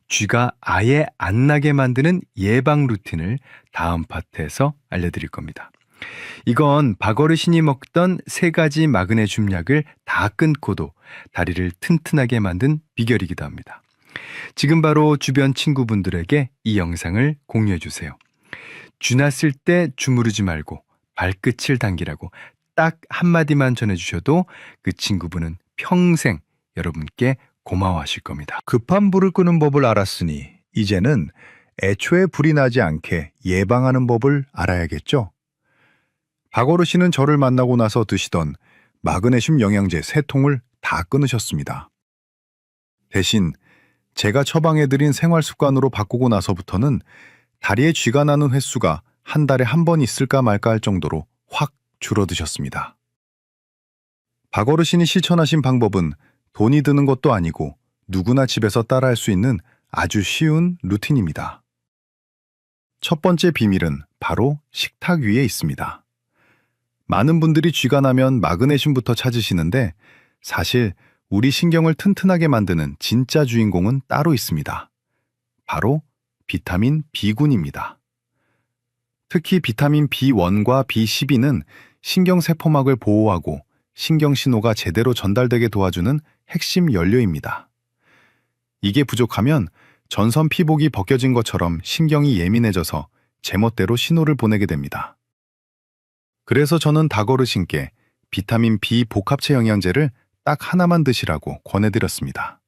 쥐가 아예 안 나게 만드는 예방 루틴을 다음 파트에서 알려드릴 겁니다. 이건 박어르신이 먹던 3가지 마그네슘 약을 다 끊고도 다리를 튼튼하게 만든 비결이기도 합니다. 지금 바로 주변 친구분들에게 이 영상을 공유해 주세요. 쥐 났을 때 주무르지 말고 발끝을 당기라고 딱 한마디만 전해주셔도 그 친구분은 평생 여러분께 고마워하실 겁니다. 급한 불을 끄는 법을 알았으니 이제는 애초에 불이 나지 않게 예방하는 법을 알아야겠죠? 박어르신은 저를 만나고 나서 드시던 마그네슘 영양제 3통을 다 끊으셨습니다. 대신 제가 처방해드린 생활 습관으로 바꾸고 나서부터는 다리에 쥐가 나는 횟수가 한 달에 한 번 있을까 말까 할 정도로 확 줄어드셨습니다. 박어르신이 실천하신 방법은 돈이 드는 것도 아니고 누구나 집에서 따라할 수 있는 아주 쉬운 루틴입니다. 첫 번째 비밀은 바로 식탁 위에 있습니다. 많은 분들이 쥐가 나면 마그네슘부터 찾으시는데 사실 우리 신경을 튼튼하게 만드는 진짜 주인공은 따로 있습니다. 바로 비타민 B군입니다. 특히 비타민 B1과 B12는 신경세포막을 보호하고 신경신호가 제대로 전달되게 도와주는 핵심 연료입니다. 이게 부족하면 전선 피복이 벗겨진 것처럼 신경이 예민해져서 제멋대로 신호를 보내게 됩니다. 그래서 저는 닭어르신께 비타민 B 복합체 영양제를 딱 하나만 드시라고 권해드렸습니다.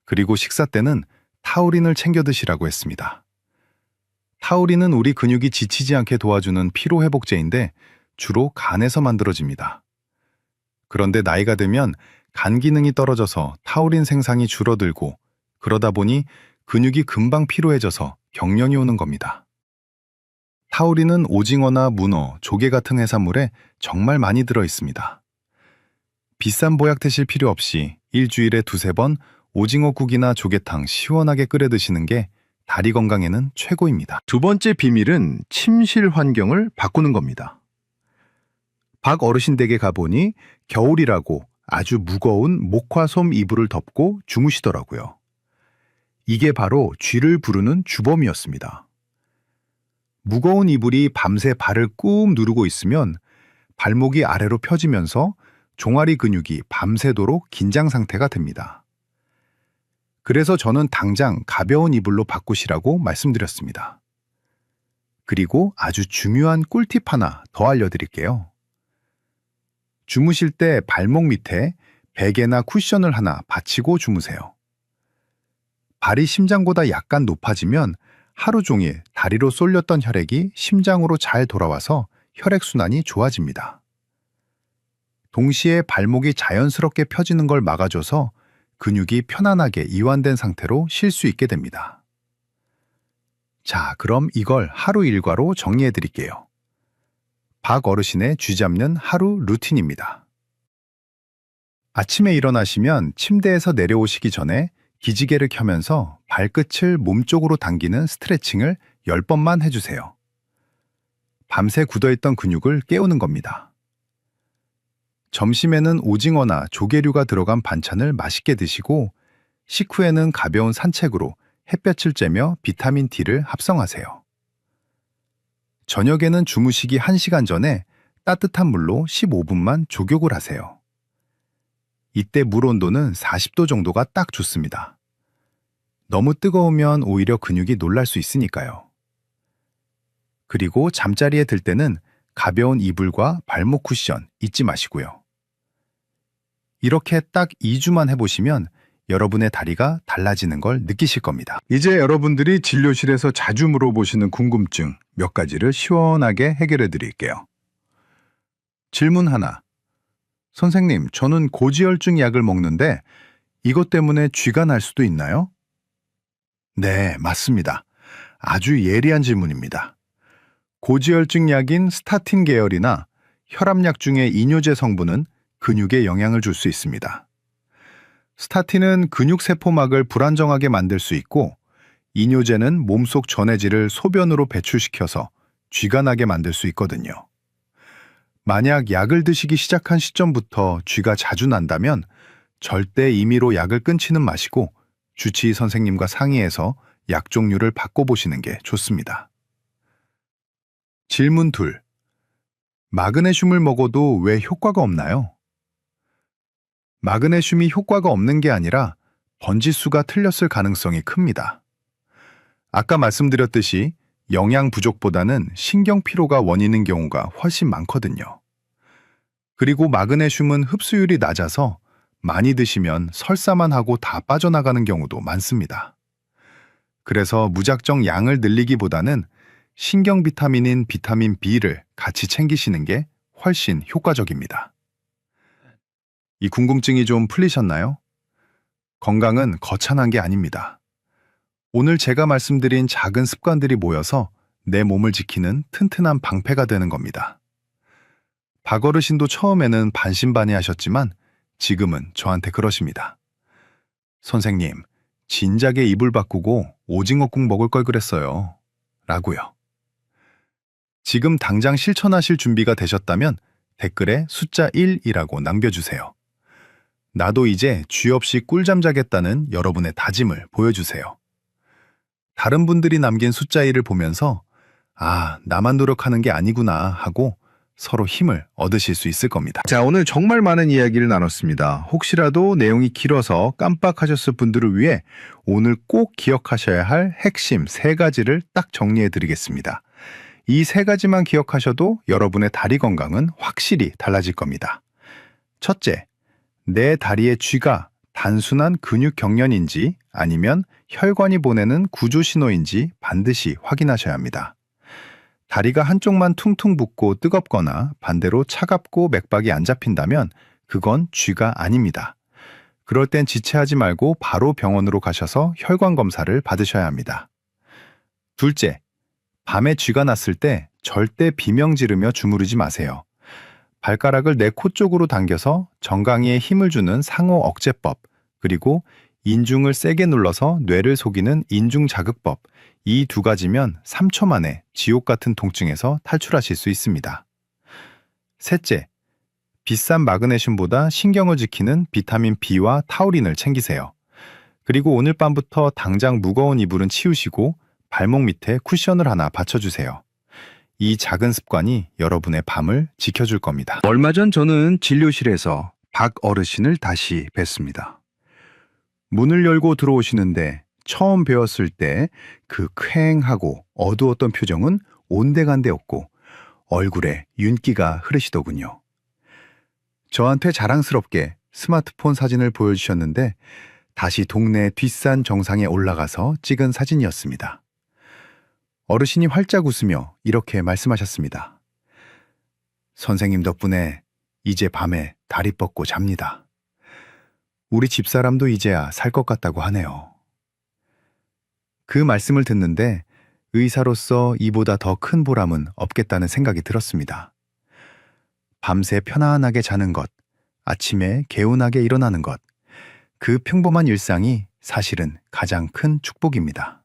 그리고 식사 때는 타우린을 챙겨 드시라고 했습니다. 타우린은 우리 근육이 지치지 않게 도와주는 피로회복제인데 주로 간에서 만들어집니다. 그런데 나이가 들면 간 기능이 떨어져서 타우린 생산이 줄어들고 그러다 보니 근육이 금방 피로해져서 경련이 오는 겁니다. 타우린은 오징어나 문어, 조개 같은 해산물에 정말 많이 들어 있습니다. 비싼 보약 드실 필요 없이 일주일에 2-3번 오징어국이나 조개탕 시원하게 끓여 드시는 게 다리 건강에는 최고입니다. 두 번째 비밀은 침실 환경을 바꾸는 겁니다. 박 어르신 댁에 가보니 겨울이라고 아주 무거운 목화솜 이불을 덮고 주무시더라고요. 이게 바로 쥐를 부르는 주범이었습니다. 무거운 이불이 밤새 발을 꾹 누르고 있으면 발목이 아래로 펴지면서 종아리 근육이 밤새도록 긴장 상태가 됩니다. 그래서 저는 당장 가벼운 이불로 바꾸시라고 말씀드렸습니다. 그리고 아주 중요한 꿀팁 하나 더 알려드릴게요. 주무실 때 발목 밑에 베개나 쿠션을 하나 받치고 주무세요. 발이 심장보다 약간 높아지면 하루 종일 다리로 쏠렸던 혈액이 심장으로 잘 돌아와서 혈액순환이 좋아집니다. 동시에 발목이 자연스럽게 펴지는 걸 막아줘서 근육이 편안하게 이완된 상태로 쉴 수 있게 됩니다. 자, 그럼 이걸 하루 일과로 정리해 드릴게요. 박 어르신의 쥐 잡는 하루 루틴입니다. 아침에 일어나시면 침대에서 내려오시기 전에 기지개를 켜면서 발끝을 몸쪽으로 당기는 스트레칭을 10번만 해주세요. 밤새 굳어있던 근육을 깨우는 겁니다. 점심에는 오징어나 조개류가 들어간 반찬을 맛있게 드시고 식후에는 가벼운 산책으로 햇볕을 쬐며 비타민 D를 합성하세요. 저녁에는 주무시기 1시간 전에 따뜻한 물로 15분만 족욕을 하세요. 이때 물 온도는 40도 정도가 딱 좋습니다. 너무 뜨거우면 오히려 근육이 놀랄 수 있으니까요. 그리고 잠자리에 들 때는 가벼운 이불과 발목 쿠션 잊지 마시고요. 이렇게 딱 2주만 해보시면 여러분의 다리가 달라지는 걸 느끼실 겁니다. 이제 여러분들이 진료실에서 자주 물어보시는 궁금증 몇 가지를 시원하게 해결해 드릴게요. 질문 하나. 선생님, 저는 고지혈증 약을 먹는데 이것 때문에 쥐가 날 수도 있나요? 네, 맞습니다. 아주 예리한 질문입니다. 고지혈증 약인 스타틴 계열이나 혈압약 중의 이뇨제 성분은 근육에 영향을 줄 수 있습니다. 스타틴은 근육세포막을 불안정하게 만들 수 있고 이뇨제는 몸속 전해질을 소변으로 배출시켜서 쥐가 나게 만들 수 있거든요. 만약 약을 드시기 시작한 시점부터 쥐가 자주 난다면 절대 임의로 약을 끊지는 마시고 주치의 선생님과 상의해서 약 종류를 바꿔보시는 게 좋습니다. 질문 2. 마그네슘을 먹어도 왜 효과가 없나요? 마그네슘이 효과가 없는 게 아니라 번지수가 틀렸을 가능성이 큽니다. 아까 말씀드렸듯이 영양 부족보다는 신경 피로가 원인인 경우가 훨씬 많거든요. 그리고 마그네슘은 흡수율이 낮아서 많이 드시면 설사만 하고 다 빠져나가는 경우도 많습니다. 그래서 무작정 양을 늘리기보다는 신경 비타민인 비타민 B를 같이 챙기시는 게 훨씬 효과적입니다. 이 궁금증이 좀 풀리셨나요? 건강은 거창한 게 아닙니다. 오늘 제가 말씀드린 작은 습관들이 모여서 내 몸을 지키는 튼튼한 방패가 되는 겁니다. 박 어르신도 처음에는 반신반의하셨지만 지금은 저한테 그러십니다. 선생님, 진작에 이불 바꾸고 오징어국 먹을 걸 그랬어요. 라고요. 지금 당장 실천하실 준비가 되셨다면 댓글에 숫자 1이라고 남겨주세요. 나도 이제 쥐 없이 꿀잠 자겠다는 여러분의 다짐을 보여주세요. 다른 분들이 남긴 숫자 1을 보면서 아, 나만 노력하는 게 아니구나 하고 서로 힘을 얻으실 수 있을 겁니다. 자, 오늘 정말 많은 이야기를 나눴습니다. 혹시라도 내용이 길어서 깜빡하셨을 분들을 위해 오늘 꼭 기억하셔야 할 핵심 3가지를 딱 정리해 드리겠습니다. 이 3가지만 기억하셔도 여러분의 다리 건강은 확실히 달라질 겁니다. 첫째, 내 다리의 쥐가 단순한 근육 경련인지 아니면 혈관이 보내는 구조 신호인지 반드시 확인하셔야 합니다. 다리가 한쪽만 퉁퉁 붓고 뜨겁거나 반대로 차갑고 맥박이 안 잡힌다면 그건 쥐가 아닙니다. 그럴 땐 지체하지 말고 바로 병원으로 가셔서 혈관 검사를 받으셔야 합니다. 둘째, 밤에 쥐가 났을 때 절대 비명 지르며 주무르지 마세요. 발가락을 내 코 쪽으로 당겨서 정강이에 힘을 주는 상호 억제법, 그리고 인중을 세게 눌러서 뇌를 속이는 인중 자극법, 이 두 가지면 3초 만에 지옥 같은 통증에서 탈출하실 수 있습니다. 셋째, 비싼 마그네슘보다 신경을 지키는 비타민 B와 타우린을 챙기세요. 그리고 오늘 밤부터 당장 무거운 이불은 치우시고 발목 밑에 쿠션을 하나 받쳐주세요. 이 작은 습관이 여러분의 밤을 지켜줄 겁니다. 얼마 전 저는 진료실에서 박 어르신을 다시 뵀습니다. 문을 열고 들어오시는데 처음 뵈었을 때 그 퀭하고 어두웠던 표정은 온데간데 없고 얼굴에 윤기가 흐르시더군요. 저한테 자랑스럽게 스마트폰 사진을 보여주셨는데 다시 동네 뒷산 정상에 올라가서 찍은 사진이었습니다. 어르신이 활짝 웃으며 이렇게 말씀하셨습니다. 선생님 덕분에 이제 밤에 다리 뻗고 잡니다. 우리 집사람도 이제야 살 것 같다고 하네요. 그 말씀을 듣는데 의사로서 이보다 더 큰 보람은 없겠다는 생각이 들었습니다. 밤새 편안하게 자는 것, 아침에 개운하게 일어나는 것, 그 평범한 일상이 사실은 가장 큰 축복입니다.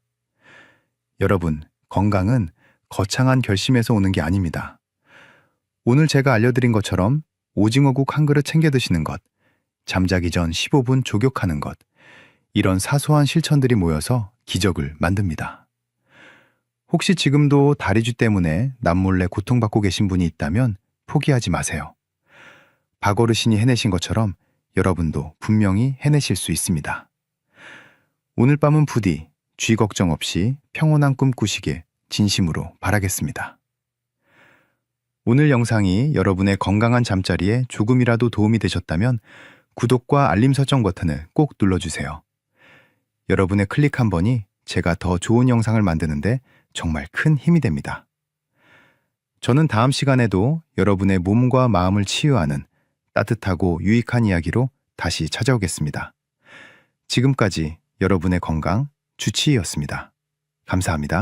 여러분, 건강은 거창한 결심에서 오는 게 아닙니다. 오늘 제가 알려드린 것처럼 오징어국 한 그릇 챙겨 드시는 것, 잠자기 전 15분 족욕하는 것, 이런 사소한 실천들이 모여서 기적을 만듭니다. 혹시 지금도 다리쥐 때문에 남몰래 고통받고 계신 분이 있다면 포기하지 마세요. 박 어르신이 해내신 것처럼 여러분도 분명히 해내실 수 있습니다. 오늘 밤은 부디 쥐 걱정 없이 평온한 꿈 꾸시길 진심으로 바라겠습니다. 오늘 영상이 여러분의 건강한 잠자리에 조금이라도 도움이 되셨다면 구독과 알림 설정 버튼을 꼭 눌러주세요. 여러분의 클릭 한 번이 제가 더 좋은 영상을 만드는데 정말 큰 힘이 됩니다. 저는 다음 시간에도 여러분의 몸과 마음을 치유하는 따뜻하고 유익한 이야기로 다시 찾아오겠습니다. 지금까지 여러분의 건강 주치의였습니다. 감사합니다.